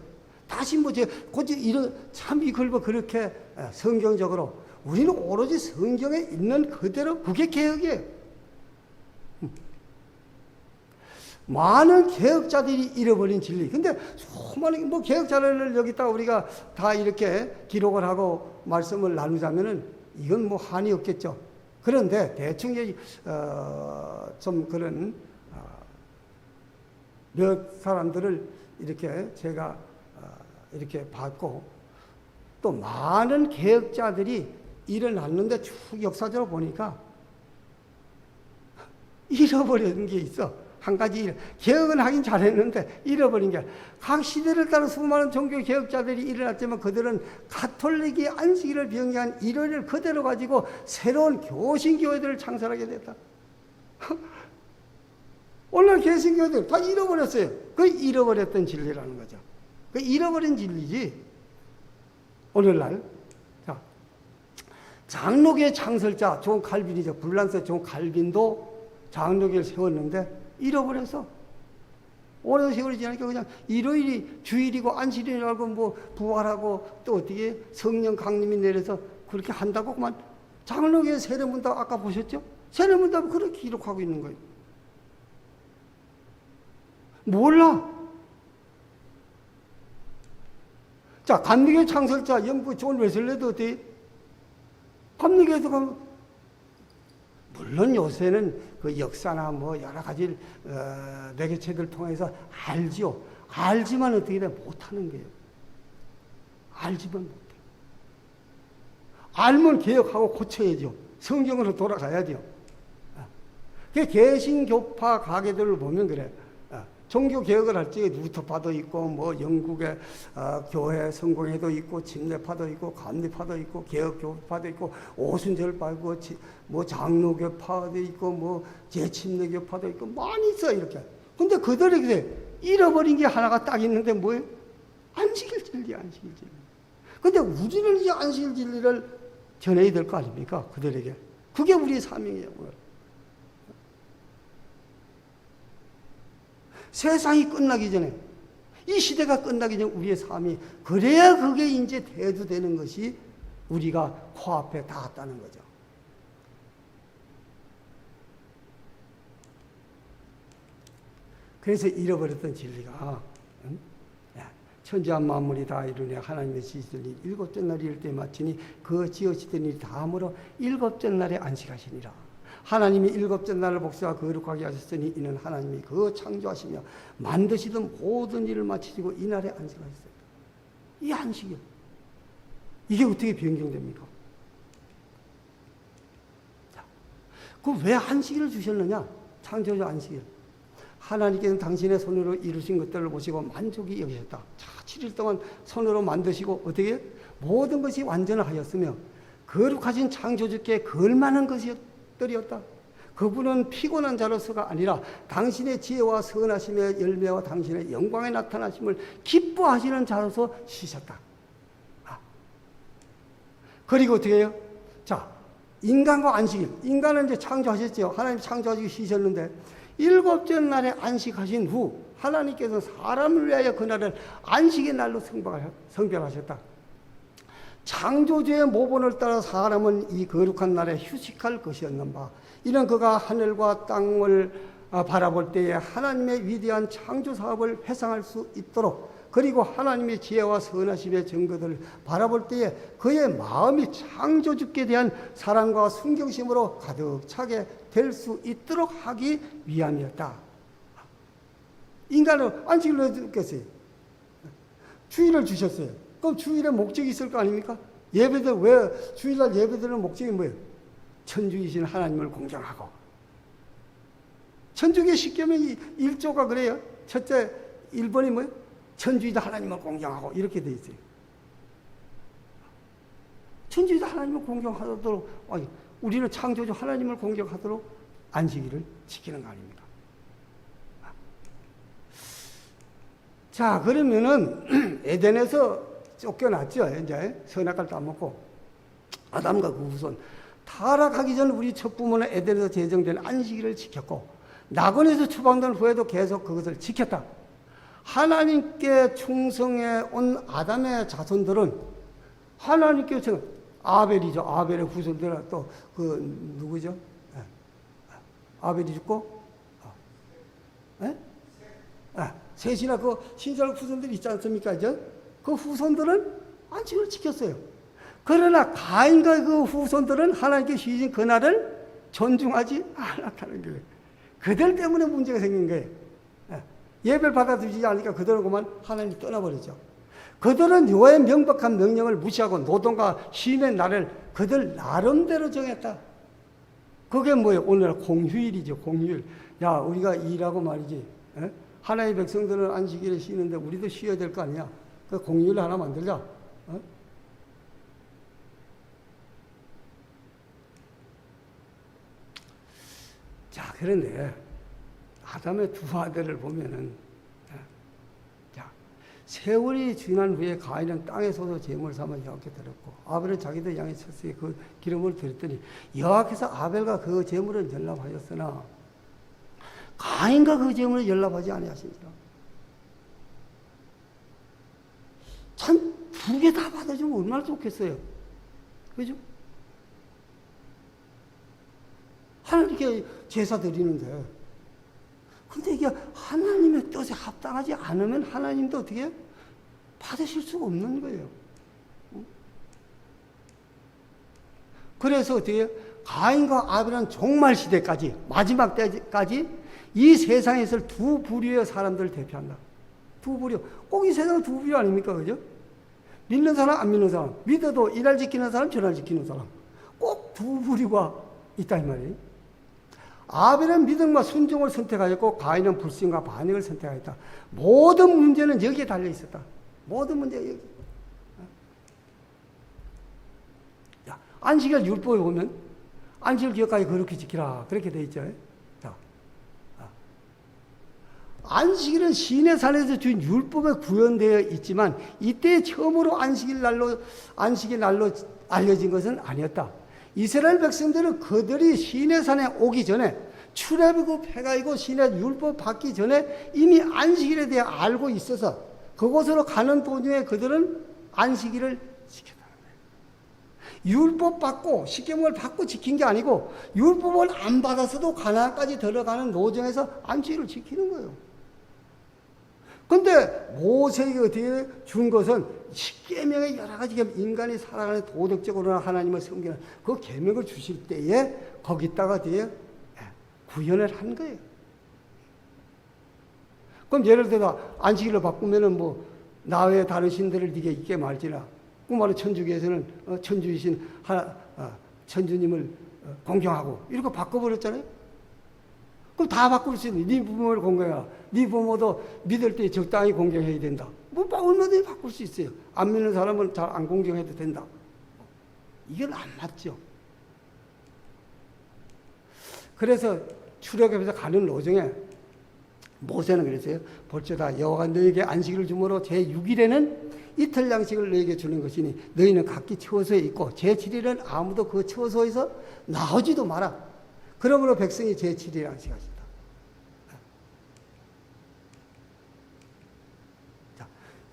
다시 참 위클리프 그렇게 성경적으로 우리는 오로지 성경에 있는 그대로 그게 개혁이에요. 많은 개혁자들이 잃어버린 진리. 근데 수많은 개혁자를 여기다가 우리가 다 이렇게 기록을 하고 말씀을 나누자면은 이건 한이 없겠죠. 그런데 대충 좀 그런 몇 사람들을 이렇게 제가 이렇게 봤고 또 많은 개혁자들이 일어났는데 쭉 역사적으로 보니까 잃어버린 게 있어. 한 가지 개혁은 하긴 잘했는데 잃어버린 게 각 시대를 따라 수많은 종교 개혁자들이 일어났지만 그들은 가톨릭이 안식일을 병행한 일요일을 그대로 가지고 새로운 교신교회들을 창설하게 됐다. 오늘 개신교회들 다 잃어버렸어요. 그 잃어버렸던 진리라는 거죠. 그 잃어버린 진리지. 오늘날 장로교의 창설자 존 칼빈이죠. 불란서 존 칼빈도 장로교를 세웠는데 잃어버려서 오랜 세월이 지나니까 그냥 일요일이 주일이고 안식일이라고 부활하고 또 어떻게 성령 강림이 내려서 그렇게 한다고 그만 장로교의 세례문답 아까 보셨죠? 세례문답 그렇게 기록하고 있는 거예요. 몰라. 자, 감리교의 창설자 영국 존 웨슬레도 어때? 감리교에서 가면 물론 요새는 그 역사나 여러 가지 매개체들 통해서 알지요. 알지만 어떻게 돼? 못하는 거예요. 알지만 못해. 알면 개혁하고 고쳐야죠. 성경으로 돌아가야죠. 그 개신교파 가게들을 보면 그래. 종교 개혁을 할 적에 루터파도 있고 뭐 영국의 교회 성공회도 있고 침례파도 있고 감리파도 있고 개혁교파도 있고 오순절파도 있고 뭐 장로교파도 있고 뭐 재침례교파도 있고 많이 있어 이렇게. 근데 그들에게 잃어버린 게 하나가 딱 있는데 뭐예요? 안식일 진리, 안식일 진리. 근데 우리는 이 안식일 진리를 전해야 될 거 아닙니까? 그들에게. 그게 우리의 사명이에요. 세상이 끝나기 전에, 이 시대가 끝나기 전에 우리의 삶이, 그래야 그게 이제 대두되는 것이 우리가 코앞에 닿았다는 거죠. 그래서 잃어버렸던 진리가, 천지한 만물이 다 이루네 하나님의 지으신 일 일곱째 날이 이를 때 마치니 그 지으시던 일이 다음으로 일곱째 날에 안식하시니라. 하나님이 일곱째 날을 복수와 거룩하게 하셨으니 이는 하나님이 그 창조하시며 만드시던 모든 일을 마치시고 이날에 안식하셨어요. 이 안식이요. 이게 어떻게 변경됩니까? 자, 그 왜 안식일을 주셨느냐? 창조주 안식일. 하나님께서는 당신의 손으로 이루신 것들을 보시고 만족이 여기셨다. 자, 7일 동안 손으로 만드시고 어떻게? 모든 것이 완전하였으며 거룩하신 창조주께 걸만한 것들이었다. 그분은 피곤한 자로서가 아니라 당신의 지혜와 선하심의 열매와 당신의 영광에 나타나심을 기뻐하시는 자로서 쉬셨다. 그리고 어떻게 해요? 자, 인간과 안식일. 인간은 이제 창조하셨죠. 하나님 창조하시고 쉬셨는데 일곱째 날에 안식하신 후 하나님께서 사람을 위하여 그날을 안식의 날로 성별하셨다. 창조주의 모본을 따라 사람은 이 거룩한 날에 휴식할 것이었는바 이는 그가 하늘과 땅을 바라볼 때에 하나님의 위대한 창조 사업을 회상할 수 있도록 그리고 하나님의 지혜와 선하심의 증거들을 바라볼 때에 그의 마음이 창조주께 대한 사랑과 순경심으로 가득 차게 될 수 있도록 하기 위함이었다. 인간은 안식일을 왜 줬겠어요? 주일을 주셨어요. 그럼 주일에 목적이 있을 거 아닙니까? 예배들, 왜 주일날 예배드리는 목적이 뭐예요? 천주이신 하나님을 공경하고. 천주교 십계명 1조가 그래요. 첫째 1번이 뭐예요? 천주이다 하나님을 공경하고 이렇게 돼 있어요. 천주이다 하나님을 공경하도록 우리는 창조주 하나님을 공경하도록 안식일을 지키는 거 아닙니까? 자, 그러면은 에덴에서 쫓겨났죠. 이제 선악과를 따먹고 아담과 그 후손 타락하기 전 우리 첫 부모는 에덴에서 제정된 안식일을 지켰고 낙원에서 추방된 후에도 계속 그것을 지켰다. 하나님께 충성해 온 아담의 자손들은 하나님께 아벨이죠. 아벨의 후손들은 또 그 누구죠? 아벨이 죽고 셋이나 그 신설 후손들이 있지 않습니까? 이제 그 후손들은 안식을 지켰어요. 그러나 가인과 그 후손들은 하나님께 주신 그날을 존중하지 않았다는 거예요. 그들 때문에 문제가 생긴 거예요. 예배를 받아들이지 않으니까 그들은 그만 하나님 떠나버리죠. 그들은 여호와의 명백한 명령을 무시하고 노동과 쉼의 날을 그들 나름대로 정했다. 그게 뭐예요? 오늘 공휴일이죠. 공휴일. 야, 우리가 일하고 말이지. 하나님의 백성들은 안식일에 쉬는데 우리도 쉬어야 될 거 아니야. 그 공휴일 하나 만들자. 자, 그런데 아담의 두 아들을 보면은, 자, 세월이 지난 후에 가인은 땅에서도 제물 삼아 여호와께 드렸고 아벨은 자기도 양의 첫째에 그 기름을 드렸더니 여호와께서 아벨과 그 제물을 연락하였으나 가인과 그 제물을 연락하지 아니하시니라. 참 두 개 다 받아주면 얼마나 좋겠어요. 그죠? 하나님께 제사 드리는데 근데 이게 하나님의 뜻에 합당하지 않으면 하나님도 어떻게 받으실 수가 없는 거예요. 그래서 어떻게 가인과 아벨은 종말 시대까지 마지막 때까지 이 세상에 있을 두 부류의 사람들을 대표한다. 두 부류. 꼭 이 세상은 두 부류 아닙니까? 그죠? 믿는 사람, 안 믿는 사람. 믿어도 이날 지키는 사람, 저날 지키는 사람. 꼭 두 부류가 있다 이 말이에요. 아벨은 믿음과 순종을 선택하였고 가인은 불신과 반역을 선택하였다. 모든 문제는 여기에 달려 있었다. 모든 문제가 여기. 안식일 율법에 보면 안식일 기억까지 그렇게 지키라 그렇게 돼 있죠. 자, 안식일은 시내 산에서 준 율법에 구현되어 있지만 이때 처음으로 안식일 날로 알려진 것은 아니었다. 이스라엘 백성들은 그들이 시내 산에 오기 전에 출애굽해가지고 시내 율법 받기 전에 이미 안식일에 대해 알고 있어서 그곳으로 가는 도중에 그들은 안식일을 지켰다는 거예요. 율법 받고 십계명을 받고 지킨 게 아니고 율법을 안 받았어도 가나안까지 들어가는 노정에서 안식일을 지키는 거예요. 근데 모세에게 어떻게 준 것은 십계명의 여러 가지 인간이 살아가는 도덕적으로나 하나님을 섬기는 그 계명을 주실 때에 거기다가 뒤에 구현을 한 거예요. 그럼 예를 들어 안식일로 바꾸면은 뭐 나 외에 다른 신들을 네게 있게 말지라. 그 말은 천주교에서는 천주이신 천주님을 공경하고 이렇게 바꿔버렸잖아요. 그럼 다 바꿀 수 있는. 네 부모를 공경해라. 네 부모도 믿을 때 적당히 공경해야 된다. 뭐 얼마든지 바꿀 수 있어요. 안 믿는 사람은 잘 안 공경해도 된다. 이건 안 맞죠. 그래서 출애굽에서 가는 로정에 모세는 그랬어요. 볼지어다 여호와가 너에게 안식일을 주므로 제6일에는 이틀 양식을 너에게 주는 것이니 너희는 각기 처소에 있고 제7일은 아무도 그 처소에서 나오지도 마라. 그러므로 백성이 제7일 안식하시다.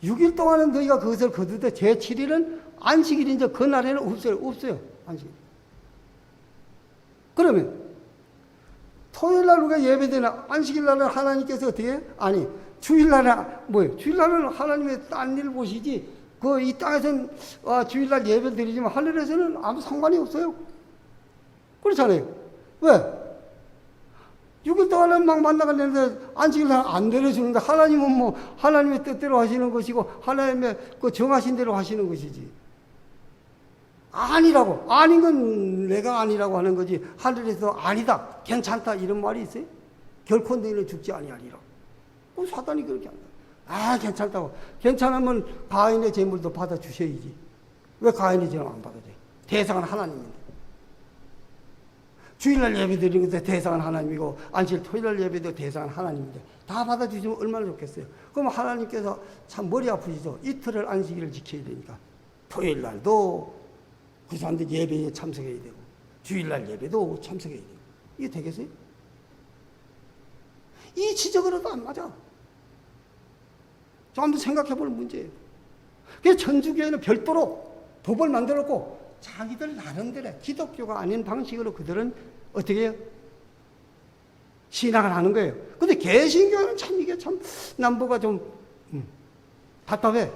6일 동안은 너희가 그것을 거두되 제7일은 안식일인데 그 날에는 없어요. 안식일. 그러면 토요일 날 우리가 예배드리는 안식일 날은 하나님께서 어떻게 해요? 아니 주일날은 뭐예요? 주일날은 하나님의 딴 일 보시지 그 이 땅에서는 주일날 예배드리지만 하늘에서는 아무 상관이 없어요. 그렇잖아요. 왜? 6일 동안은 막 만나가는데 안식일 날 안 내려주는데 하나님은 뭐 하나님의 뜻대로 하시는 것이고 하나님의 그 정하신 대로 하시는 것이지. 아니라고. 아닌 건 내가 아니라고 하는 거지. 하늘에서 아니다. 괜찮다. 이런 말이 있어요? 결코 너희는 죽지 아니하리라. 그 사단이 그렇게 한다. 괜찮다고. 괜찮으면 가인의 재물도 받아주셔야지. 왜 가인의 재물 안 받아줘요? 대상은 하나님인데. 주일날 예배 드리는 것에 대상은 하나님이고 안식일 토요일날 예배도 대상은 하나님인데 다 받아주시면 얼마나 좋겠어요. 그럼 하나님께서 참 머리 아프시죠. 이틀을 안식일을 지켜야 되니까 토요일날도 그 사람들 예배에 참석해야 되고 주일날 예배도 참석해야 되고 이게 되겠어요? 이 지적으로도 안 맞아. 좀 한번 생각해 볼 문제예요. 그래서 천주교회는 별도로 법을 만들었고 자기들 나름대로 기독교가 아닌 방식으로 그들은 어떻게 해요? 신앙을 하는 거예요. 근데 개신교는 참 이게 참 남부가 좀 답답해.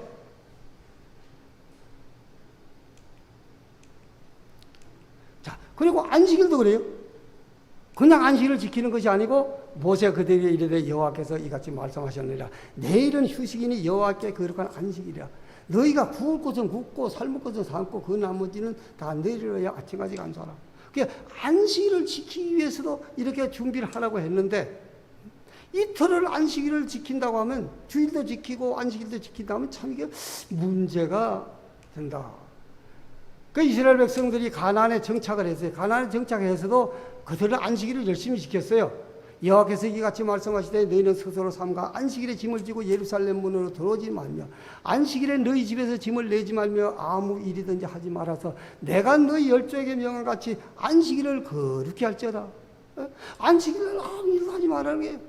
자, 그리고 안식일도 그래요. 그냥 안식일을 지키는 것이 아니고 모세가 그들에게 이르되 여호와께서 이같이 말씀하셨느니라. 내일은 휴식이니 여호와께 거룩한 안식일이라. 너희가 구울 것은 굽고 삶을 것은 삶고 그 나머지는 다 내일이야 아침까지 감사하라. 그러니까 안식일을 지키기 위해서도 이렇게 준비를 하라고 했는데 이틀을 안식일을 지킨다고 하면 주일도 지키고 안식일도 지킨다 하면 참 이게 문제가 된다. 그 이스라엘 백성들이 가나안에 정착을 했어요. 가나안에 정착해서도 그들은 안식일을 열심히 지켰어요. 여호와께서 이같이 말씀하시되 너희는 스스로 삼가 안식일에 짐을 지고 예루살렘 문으로 들어오지 말며 안식일에 너희 집에서 짐을 내지 말며 아무 일이든지 하지 말아서 내가 너희 열조에게 명한 같이 안식일을 거룩히 할지어다. 안식일을 아무 일도 하지 말라는 게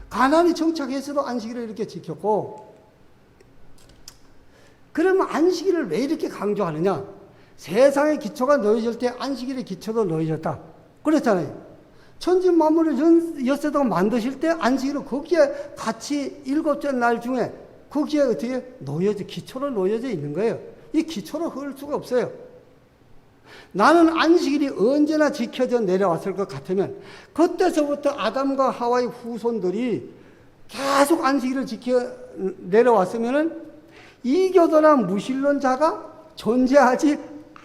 가나안에 정착해서도 안식일을 이렇게 지켰고 그러면 안식일을 왜 이렇게 강조하느냐? 세상의 기초가 놓여질 때 안식일의 기초도 놓여졌다. 그랬잖아요. 천지 만물을 엿새도 만드실 때 안식일을 거기에 같이 일곱째 날 중에 거기에 어떻게 기초로 놓여져 있는 거예요. 이 기초로 흐를 수가 없어요. 나는 안식일이 언제나 지켜져 내려왔을 것 같으면 그때서부터 아담과 하와의 후손들이 계속 안식일을 지켜 내려왔으면은 이교도나 무신론자가 존재하지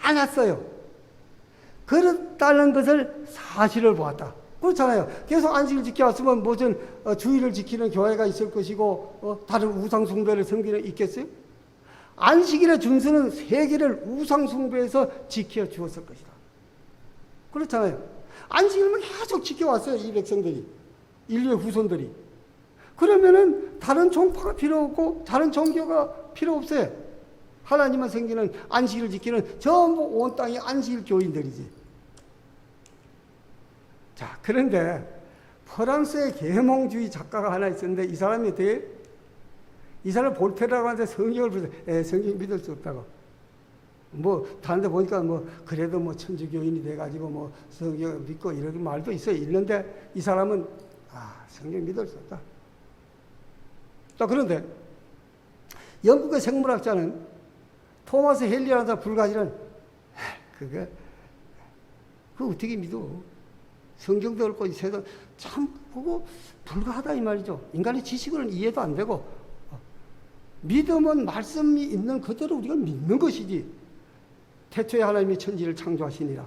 않았어요. 그렇다는 것을 사실을 보았다. 그렇잖아요. 계속 안식을 지켜왔으면 무슨 주의를 지키는 교회가 있을 것이고 다른 우상숭배를 섬기는 있겠어요? 안식일의 준수는 세계를 우상숭배에서 지켜주었을 것이다. 그렇잖아요. 안식일만 계속 지켜왔어요. 이 백성들이. 인류의 후손들이. 그러면은 다른 종파가 필요 없고 다른 종교가 필요 없어요. 하나님만 섬기는 안식일을 지키는 전부 온 땅이 안식일 교인들이지. 자, 그런데 프랑스의 계몽주의 작가가 하나 있었는데 이 사람이 어떻게? 이 사람 볼테라고 하는데 성경 믿을 수 없다고. 다른 데 보니까 그래도 천주교인이 돼가지고 성경 믿고 이런 말도 있어요. 있는데 이 사람은 성경 믿을 수 없다. 자, 그런데 영국의 생물학자는 토마스 헨리라는 사람 불가지는 그거 어떻게 믿어? 성경도 없고 세상 참 그거 불가하다 이 말이죠. 인간의 지식으로는 이해도 안 되고 믿음은 말씀이 있는 그대로 우리가 믿는 것이지. 태초에 하나님이 천지를 창조하시니라.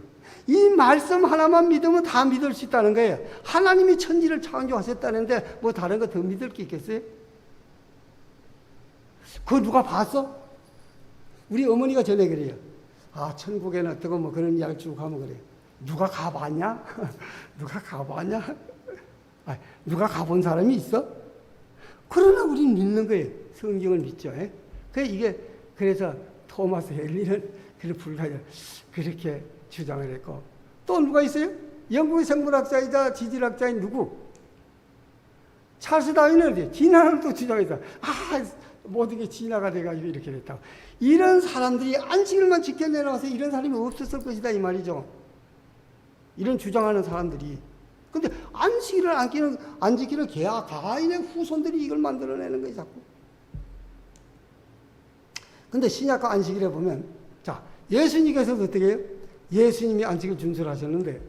이 말씀 하나만 믿으면 다 믿을 수 있다는 거예요. 하나님이 천지를 창조하셨다는데 다른 거 더 믿을 게 있겠어요? 그거 누가 봤어? 우리 어머니가 전에 그래요. 천국에는 어떻고 그런 이야기 쭉 하면 그래요. 누가 가봤냐? 누가 가봤냐? 누가 가본 사람이 있어? 그러나 우리는 믿는 거예요. 성경을 믿죠. 그래서 토마스 헨리는 그렇게 주장을 했고, 또 누가 있어요? 영국의 생물학자이자 지질학자인 누구? 찰스 다윈은 어디? 진화를 또 주장했다. 모든 게 진화가 돼가지고 이렇게 됐다고. 이런 사람들이 안식일만 지켜내려가서 이런 사람이 없었을 것이다 이 말이죠. 이런 주장하는 사람들이. 근데 안식일을 안 지키는 가인의 후손들이 이걸 만들어내는 거예요, 자꾸. 근데 신약과 안식일에 보면, 자, 예수님께서도 어떻게 해요? 예수님이 안식일 준수를 하셨는데,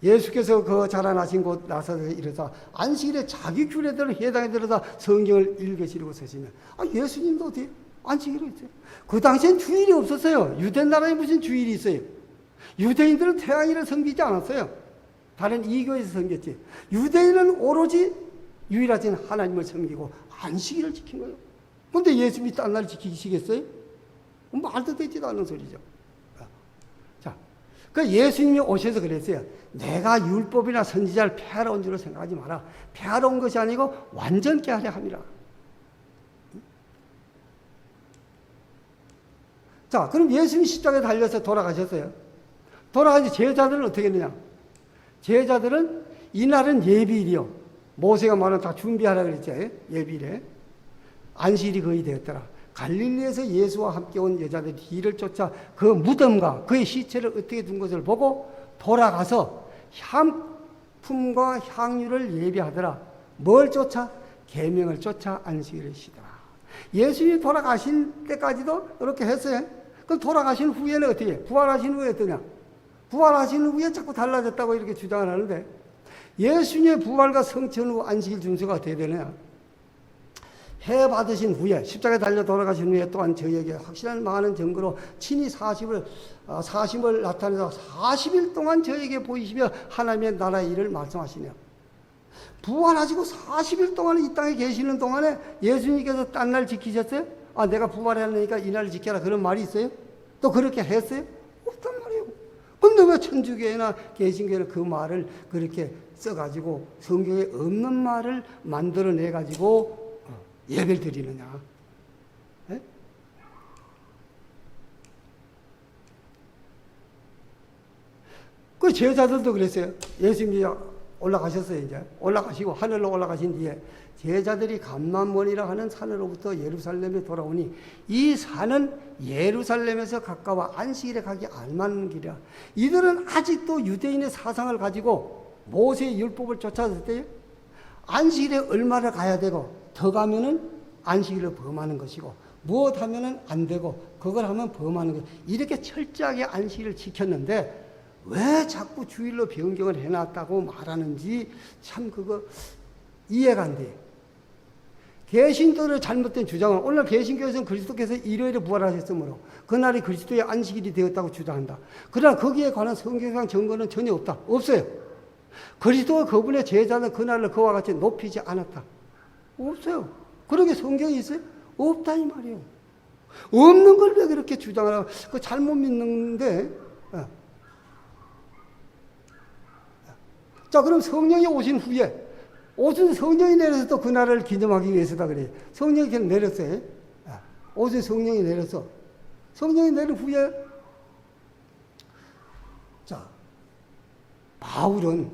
예수께서 그 자라나신 곳 나사렛에 이르사 안식일에 자기 규례대로 해당에 들어서 성경을 읽으시려고 서시면, 예수님도 어떻게 안식일이 있어요? 그 당시엔 주일이 없었어요. 유대 나라에 무슨 주일이 있어요? 유대인들은 태양일을 섬기지 않았어요. 다른 이교에서 섬겼지. 유대인은 오로지 유일하신 하나님을 섬기고 안식일을 지킨 거예요. 근데 예수님이 딴 날 지키시겠어요? 말도 되지도 않는 소리죠. 자, 그 예수님이 오셔서 그랬어요. 내가 율법이나 선지자를 폐하러 온 줄로 생각하지 마라. 폐하러 온 것이 아니고 완전케 하려 함이라. 자, 그럼 예수님이 십자가에 달려서 돌아가셨어요. 돌아가서 제자들은 어떻게 했느냐? 제자들은 이날은 예비일이요. 모세가 말한 다 준비하라 그랬죠. 예비일에. 안식일이 거의 되었더라. 갈릴리에서 예수와 함께 온 여자들이 뒤를 쫓아 그 무덤과 그의 시체를 어떻게 둔 것을 보고 돌아가서 향품과 향유를 예비하더라. 뭘 쫓아? 계명을 쫓아 안식일을 쉬더라. 예수님이 돌아가신 때까지도 이렇게 했어요. 그럼 돌아가신 후에는 어떻게 해? 부활하신 후에 어떠냐? 부활하신 후에 자꾸 달라졌다고 이렇게 주장을 하는데, 예수님의 부활과 성천 후 안식일 준수가 어떻게 되느냐? 해 받으신 후에, 십자가에 달려 돌아가신 후에 또한 저희에게 확실한 많은 증거로 친히 사심을 나타내서 40일 동안 저에게 보이시며 하나님의 나라의 일을 말씀하시네요. 부활하시고 40일 동안 이 땅에 계시는 동안에 예수님께서 딴 날 지키셨어요? 내가 부활했으니까 이 날을 지켜라, 그런 말이 있어요? 또 그렇게 했어요? 없단 말이에요. 근데 왜 천주교회나 개신교회는 그 말을 그렇게 써가지고 성경에 없는 말을 만들어내가지고 예배를 드리느냐? 네? 그 제자들도 그랬어요. 예수님이 올라가셨어요. 이제 올라가시고 하늘로 올라가신 뒤에 제자들이 감람원이라 하는 산으로부터 예루살렘에 돌아오니 이 산은 예루살렘에서 가까워 안식일에 가기 알맞는 길이라. 이들은 아직도 유대인의 사상을 가지고 모세의 율법을 쫓아왔을 때요, 안식일에 얼마를 가야 되고 더 가면은 안식일을 범하는 것이고 무엇하면은 안 되고 그걸 하면 범하는 것, 이렇게 철저하게 안식일을 지켰는데 왜 자꾸 주일로 변경을 해놨다고 말하는지 참 그거 이해가 안 돼요. 개신교의 잘못된 주장은 오늘 개신교에서는 그리스도께서 일요일에 부활하셨으므로 그날이 그리스도의 안식일이 되었다고 주장한다. 그러나 거기에 관한 성경상 증거는 전혀 없다. 없어요. 그리스도가 그분의 제자는 그날을 그와 같이 높이지 않았다. 없어요. 그러게 성경이 있어요? 없다 이 말이에요. 없는 걸 왜 그렇게 주장하라고? 그 잘못 믿는데. 자, 그럼 성령이 오신 후에 오신 성령이 내려서 또 그날을 기념하기 위해서다 그래요. 성령이 그냥 내렸어요. 오신 성령이 내려서 성령이 내린 후에 자, 바울은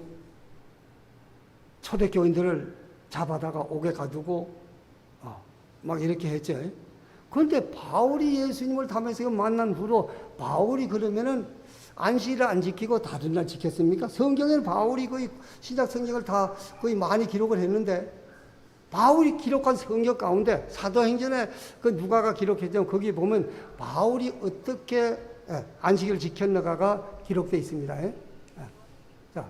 초대교인들을 잡아다가 옥에 가두고 막 이렇게 했죠. 그런데 바울이 예수님을 담에서 만난 후로 바울이 그러면은 안식일을 안 지키고 다른 날 지켰습니까? 성경에는 바울이 거의 신약 성경을 다 거의 많이 기록을 했는데 바울이 기록한 성경 가운데 사도행전에 그 누가가 기록했지만 거기 보면 바울이 어떻게 안식일을 지켰는가가 기록되어 있습니다. 자,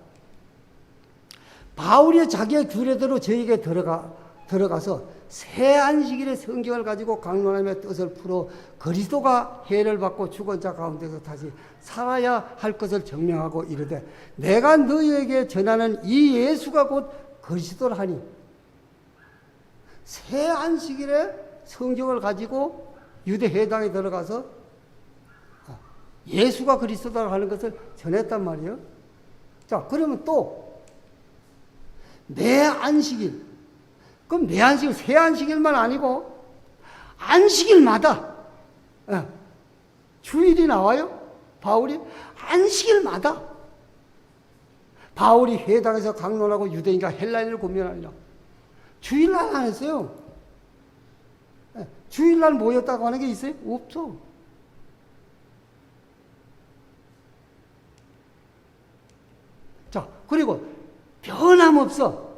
바울이 자기의 규례대로 저에게 들어가서 새 안식일의 성경을 가지고 강론하며 뜻을 풀어 그리스도가 해를 받고 죽은 자 가운데서 다시 살아야 할 것을 증명하고 이르되 내가 너희에게 전하는 이 예수가 곧 그리스도라 하니 새 안식일의 성경을 가지고 유대 회당에 들어가서 예수가 그리스도라 하는 것을 전했단 말이에요. 자, 그러면 또 내 안식일, 그럼 내 안식일, 새 안식일만 아니고 안식일마다 주일이 나와요. 바울이 안식일마다 바울이 회당에서 강론하고 유대인과 헬라인을 고면하니라. 주일날 안 했어요. 주일날 모였다고 하는 게 있어요? 없어. 자, 그리고 변함없어.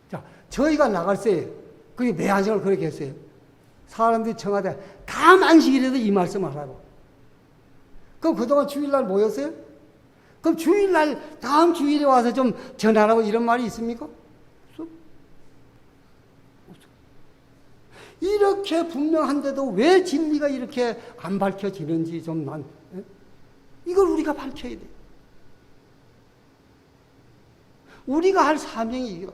자, 저희가 나갈 때 그게 내 안식을 그렇게 했어요. 사람들이 청하되 다음 안식일에도 이 말씀 하라고. 그럼 그동안 주일날 모였어요? 그럼 주일날 다음 주일에 와서 좀 전하라고 이런 말이 있습니까? 없어. 없어. 이렇게 분명한데도 왜 진리가 이렇게 안 밝혀지는지 좀 난 이걸 우리가 밝혀야 돼. 우리가 할 사명이 이거.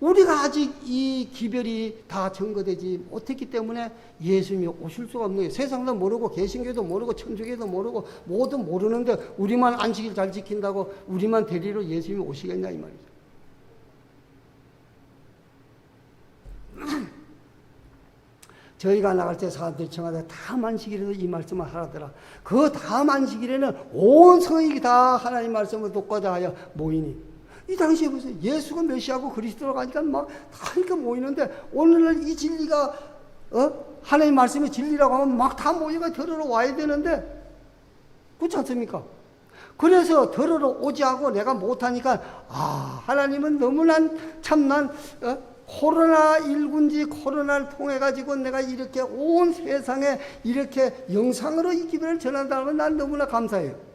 우리가 아직 이 기별이 다 증거되지 못했기 때문에 예수님이 오실 수가 없는 거예요. 세상도 모르고 개신교도 모르고 천주교도 모르고 모두 모르는데 우리만 안식일 잘 지킨다고 우리만 대리로 예수님이 오시겠냐 이 말이죠. 저희가 나갈 때 사람들이 청하되 다음 안식일에도 이 말씀을 하라더라. 그 다음 안식일에는 온 성이 다 하나님 말씀을 듣고자 하여 모이니 이 당시에 보세요. 예수가 메시아고 그리스도라고 하니까 막 다 이렇게 모이는데 오늘날 이 진리가 하나님 말씀의 진리라고 하면 막 다 모여가 들으러 와야 되는데 그렇지 않습니까? 그래서 들으러 오지 하고 내가 못하니까 하나님은 너무나 참난 코로나19인지 코로나를 통해 가지고 내가 이렇게 온 세상에 이렇게 영상으로 이 기별을 전한다면 난 너무나 감사해요.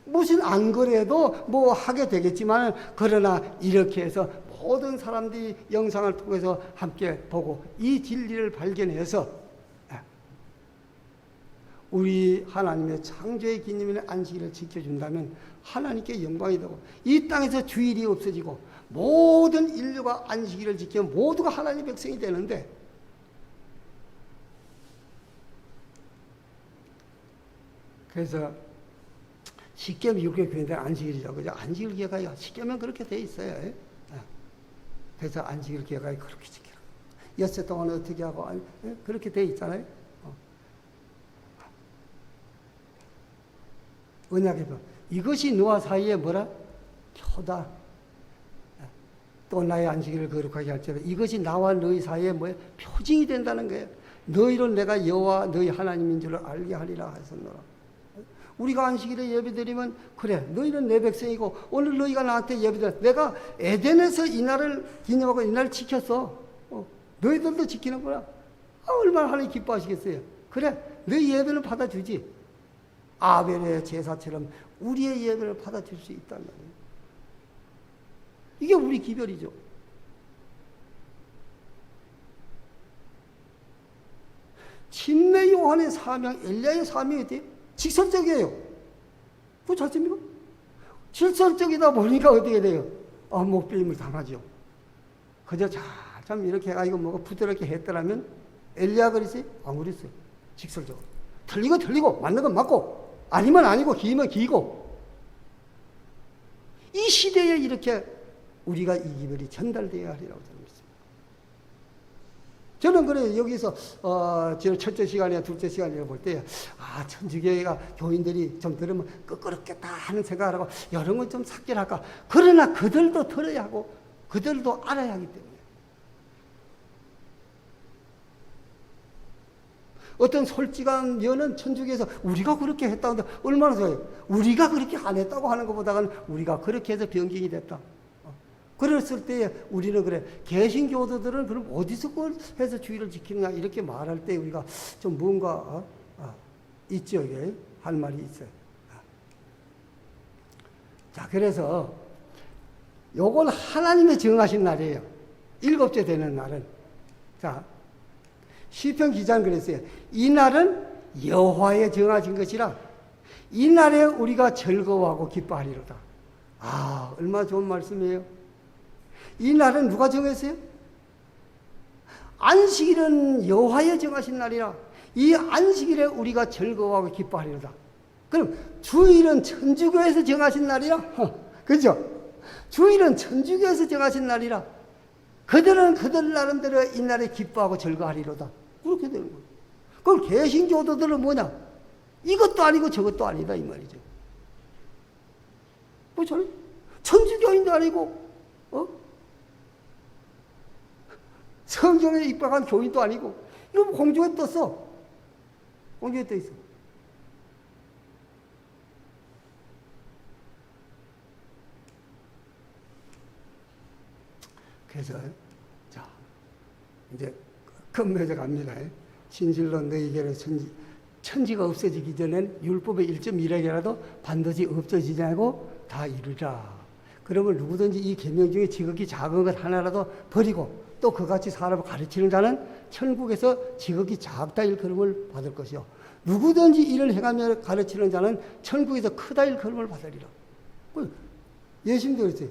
무슨 안 그래도 뭐 하게 되겠지만 그러나 이렇게 해서 모든 사람들이 영상을 통해서 함께 보고 이 진리를 발견해서 우리 하나님의 창조의 기념일의 안식일을 지켜준다면 하나님께 영광이 되고 이 땅에서 주일이 없어지고 모든 인류가 안식일을 지키면 모두가 하나님의 백성이 되는데 그래서 쉽게 미국의 교회들 안식일이죠. 그죠? 안식일 계획이 쉽게 하면 그렇게 돼 있어요. 그래서 안식일 계획이 그렇게 지키라. 엿새 동안 어떻게 하고 그렇게 돼 있잖아요. 언약에 보면 이것이 너와 사이에 뭐라? 표다. 또 나의 안식일을 거룩하게 할지어다. 이것이 나와 너희 사이에 뭐야? 표징이 된다는 거예요. 너희로 내가 여호와 너희 하나님인 줄을 알게 하리라 하셨노라. 우리가 안식일에 예배드리면 그래 너희는 내 백성이고 오늘 너희가 나한테 예배드려 내가 에덴에서 이날을 기념하고 이날을 지켰어. 너희들도 지키는구나. 얼마나 하나님 기뻐하시겠어요. 그래 너희 예배는 받아주지. 아벨의 제사처럼 우리의 예배를 받아줄 수 있단 말이에요. 이게 우리 기별이죠. 침례 요한의 사명, 엘리야의 사명이 어때요? 직설적이에요. 그거 잘습니까? 직설적이다 보니까 어떻게 돼요? 목배임을 당하죠. 그저 참 이렇게 해가지고 뭐가 부드럽게 했더라면 엘리야 그랬어요? 안 그랬어요. 직설적으로. 틀리고 맞는 건 맞고 아니면 아니고 기면 기고. 이 시대에 이렇게 우리가 이 기별이 전달되어야 하리라고 저는 믿습니다. 저는 그래 여기서 첫째 시간이나 둘째 시간이나 볼 때 천주교회가 교인들이 좀 들으면 끄끄럽겠다 하는 생각을 하고 이런 건 좀 삭제할까. 그러나 그들도 들어야 하고 그들도 알아야 하기 때문에 어떤 솔직한 여는 천주교에서 우리가 그렇게 했다는데 얼마나 좋아요. 우리가 그렇게 안 했다고 하는 것보다는 우리가 그렇게 해서 변경이 됐다. 그랬을 때 우리는 그래 개신교도들은 그럼 어디서 그걸 해서 주의를 지키느냐 이렇게 말할 때 우리가 좀 뭔가 있죠. 이게 할 말이 있어요. 자, 그래서 요건 하나님의 정하신 날이에요. 7째 되는 날은. 자, 시편 기자는 그랬어요. 이 날은 여호와의 정하신 것이라 이 날에 우리가 즐거워하고 기뻐하리로다. 얼마나 좋은 말씀이에요. 이 날은 누가 정했어요? 안식일은 여호와의 정하신 날이라 이 안식일에 우리가 즐거워하고 기뻐하리로다. 그럼 주일은 천주교에서 정하신 날이라 그죠? 주일은 천주교에서 정하신 날이라 그들은 그들 나름대로 이 날에 기뻐하고 즐거워하리로다. 그렇게 되는 거예요. 그럼 개신교도들은 뭐냐? 이것도 아니고 저것도 아니다 이 말이죠. 뭐 저는 천주교인도 아니고 성경에 입각한 교인도 아니고 이거 뭐 공중에 떴어. 공중에 떠 있어. 그래서 자 이제 건너져 갑니다. 진실로 너희에게는 천지가 없어지기 전엔 율법의 1.1핵이라도 반드시 없어지지 않고 다 이루라. 그러면 누구든지 이 계명 중에 지극히 작은 것 하나라도 버리고 또 그같이 사람을 가르치는 자는 천국에서 지극히 작다 일컬음을 받을 것이요. 누구든지 이를 행하며 가르치는 자는 천국에서 크다 일컬음을 받으리라. 예수님도 그랬어요.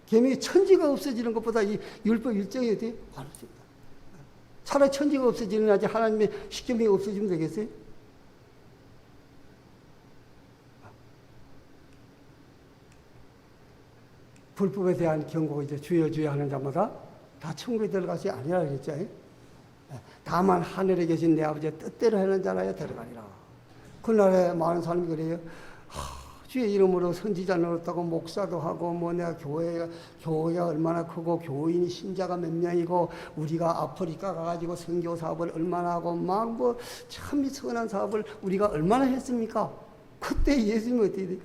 계명이 천지가 없어지는 것보다 이 율법 일정이 어떻게 많습니다. 차라리 천지가 없어지는 하지 하나님의 십계명이 없어지면 되겠어요? 불법에 대한 경고가 이제 주여 주여 하는 자마다 다 천국에 들어가지 아니라 그랬죠. 다만 하늘에 계신 내 아버지의 뜻대로 하는 자라야 들어가리라. 그날에 많은 사람이 그래요. 주의 이름으로 선지자 노릇하고 목사도 하고 내가 교회가 얼마나 크고 교인이 신자가 몇 명이고 우리가 아프리카 가가지고 선교 사업을 얼마나 하고 참 선한 사업을 우리가 얼마나 했습니까? 그때 예수님이 어떻게 돼요?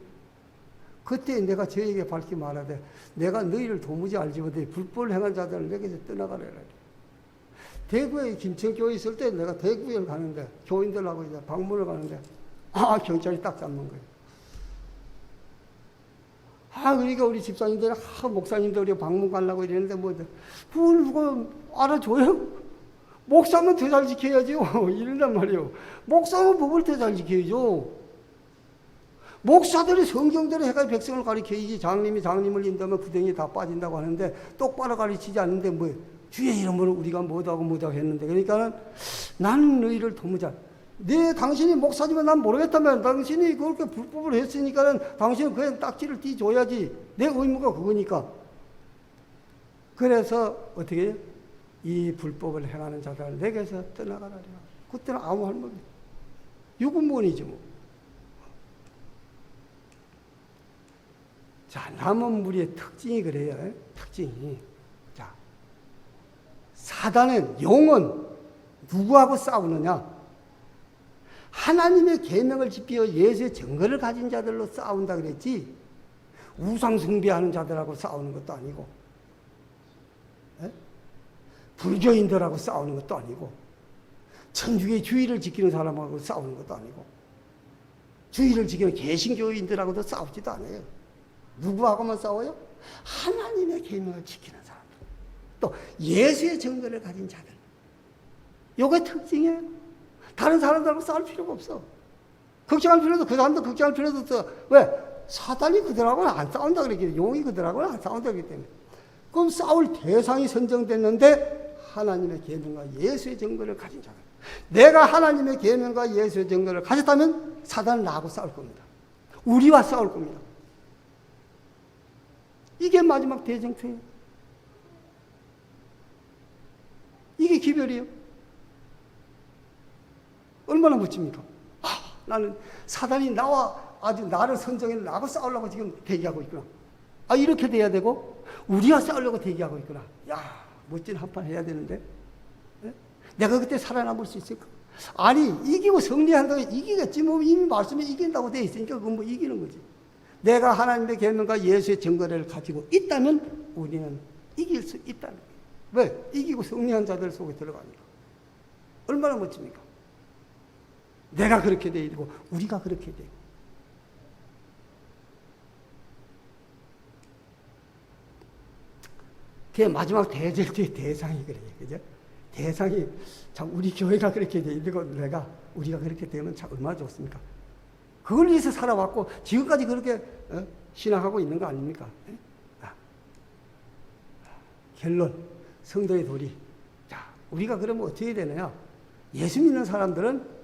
그때 내가 저에게 밝히 말하되 내가 너희를 도무지 알지 못해 불법을 행한 자들을 내게서 떠나가라. 대구에 김천교회 있을 때 내가 대구에 가는데 교인들하고 이제 방문을 가는데 경찰이 딱 잡는 거예요. 그러니까 우리 집사님들, 목사님들 우리 방문 가려고 이랬는데 그걸 누가 알아줘요? 목사는 더 잘 지켜야죠. 이런단 말이에요. 목사는 법을 더 잘 지켜야죠. 목사들이 성경대로 해가지고 백성을 가르쳐야지. 장님을 인도하면 구덩이에 다 빠진다고 하는데 똑바로 가르치지 않는데 주의 이름으로 우리가 뭐하고 했는데 그러니까는 나는 너희를 도무지 당신이 목사지만 난 모르겠다면 당신이 그렇게 불법을 했으니까는 당신은 그냥 딱지를 띄줘야지. 내 의무가 그거니까. 그래서 어떻게 해요? 이 불법을 행하는 자들 내게서 떠나가라. 그때는 아무 할 말 없어요. 유구무원이죠 뭐. 자, 남은 무리의 특징이 그래요. 특징이. 자, 사단은 영은 누구하고 싸우느냐? 하나님의 계명을 지키어 예수의 증거를 가진 자들로 싸운다 그랬지 우상 숭배하는 자들하고 싸우는 것도 아니고 불교인들하고 싸우는 것도 아니고 천주교의 주의를 지키는 사람하고 싸우는 것도 아니고 주의를 지키는 개신교인들하고도 싸우지도 않아요. 누구하고만 싸워요? 하나님의 계명을 지키는 사람들. 또 예수의 증거를 가진 자들. 요게 특징이에요. 다른 사람들하고 싸울 필요가 없어. 걱정할 필요도, 그 사람도 걱정할 필요도 없어. 왜? 사단이 그들하고는 안 싸운다 그랬기 때문에, 용이 그들하고는 안 싸운다 그랬기 때문에. 그럼 싸울 대상이 선정됐는데 하나님의 계명과 예수의 증거를 가진 자들. 내가 하나님의 계명과 예수의 증거를 가졌다면 사단은 나하고 싸울 겁니다. 우리와 싸울 겁니다. 이게 마지막 대쟁투예요. 이게 기별이에요. 얼마나 멋집니까? 나는 사단이 나와 아주 나를 선정해 나하고 싸우려고 지금 대기하고 있구나. 이렇게 돼야 되고 우리와 싸우려고 대기하고 있구나. 야, 멋진 한판 해야 되는데. 네? 내가 그때 살아남을 수 있을까? 아니, 이기고 승리한다고 이기겠지. 뭐 이미 말씀에 이긴다고 돼 있으니까 그건 뭐 이기는 거지. 내가 하나님의 계명과 예수의 증거를 가지고 있다면 우리는 이길 수 있다는 거예요. 왜? 이기고 승리한 자들 속에 들어가니까. 얼마나 멋집니까? 내가 그렇게 되고 우리가 그렇게 되고. 그게 마지막 대절투의 대상이 그래요. 그죠? 대상이 참 우리 교회가 그렇게 되고 우리가 그렇게 되면 참 얼마나 좋습니까? 그걸 위해서 살아왔고 지금까지 그렇게 신앙하고 있는 거 아닙니까? 결론, 성도의 도리. 자, 우리가 그러면 어떻게 되나요? 예수 믿는 사람들은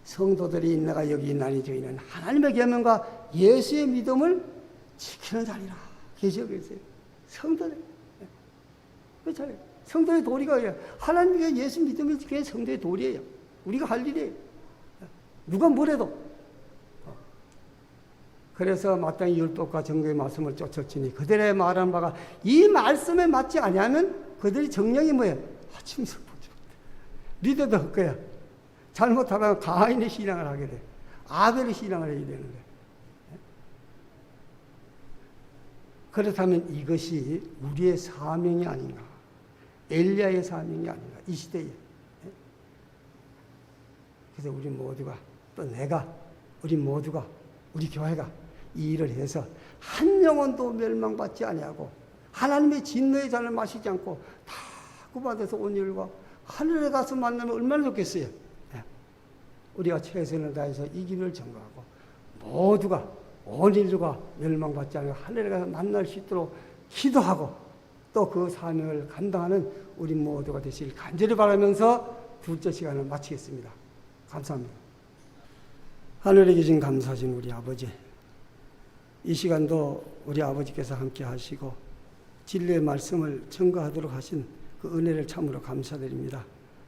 성도들이 있나가 여기 있나니 저희는 하나님의 계명과 예수의 믿음을 지키는 자리라. 계시하고 성도들. 그렇잖아요. 성도의 도리가 하나님의 예수 믿음을 지키는 성도의 도리예요. 우리가 할 일이에요. 누가 뭐래도. 그래서 마땅히 율법과 정죄의 말씀을 쫓았으니 그들의 말하는 바가 이 말씀에 맞지 아니하면 그들이 정령이 뭐예요? 침묵 보죠. 리더도 할 거야. 잘못하면 가인의 신앙을 하게 돼. 아벨의 신앙을 해야 되는데. 그렇다면 이것이 우리의 사명이 아닌가? 엘리야의 사명이 아닌가? 이 시대에. 그래서 우리 모두가 또 우리 모두가 우리 교회가 이 일을 해서 한 영혼도 멸망받지 아니하고 하나님의 진노의 잔을 마시지 않고 다 구받아서 온 일과 하늘에 가서 만나면 얼마나 좋겠어요. 우리가 최선을 다해서 이 길을 전가하고 모두가 온 인류가 멸망받지 않고 하늘에 가서 만날 수 있도록 기도하고 또 그 사명을 감당하는 우리 모두가 되시길 간절히 바라면서 둘째 시간을 마치겠습니다. 감사합니다. 하늘에 계신 감사하신 우리 아버지, 이 시간도 우리 아버지께서 함께 하시고 진리의 말씀을 증거하도록 하신 그 은혜를 참으로 감사드립니다.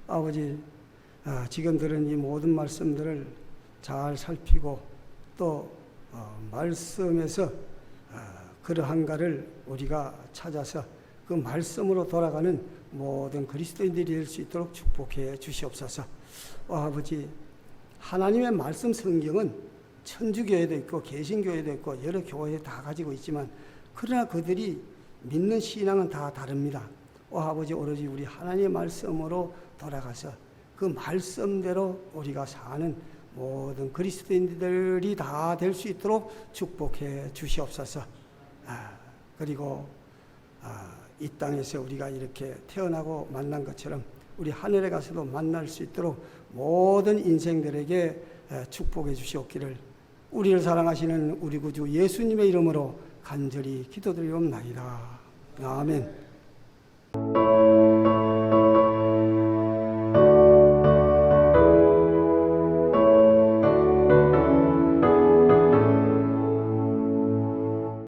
아버지, 지금 들은 이 모든 말씀들을 잘 살피고 또 말씀에서 그러한가를 우리가 찾아서 그 말씀으로 돌아가는 모든 그리스도인들이 될 수 있도록 축복해 주시옵소서. 아버지, 하나님의 말씀 성경은 천주교회도 있고 개신교회도 있고 여러 교회 다 가지고 있지만 그러나 그들이 믿는 신앙은 다 다릅니다. 아버지, 오로지 우리 하나님의 말씀으로 돌아가서 그 말씀대로 우리가 사는 모든 그리스도인들이 다 될 수 있도록 축복해 주시옵소서. 그리고 이 땅에서 우리가 이렇게 태어나고 만난 것처럼 우리 하늘에 가서도 만날 수 있도록 모든 인생들에게 축복해 주시옵기를 우리를 사랑하시는 우리 구주 예수님의 이름으로 간절히 기도드리옵나이다. 아멘.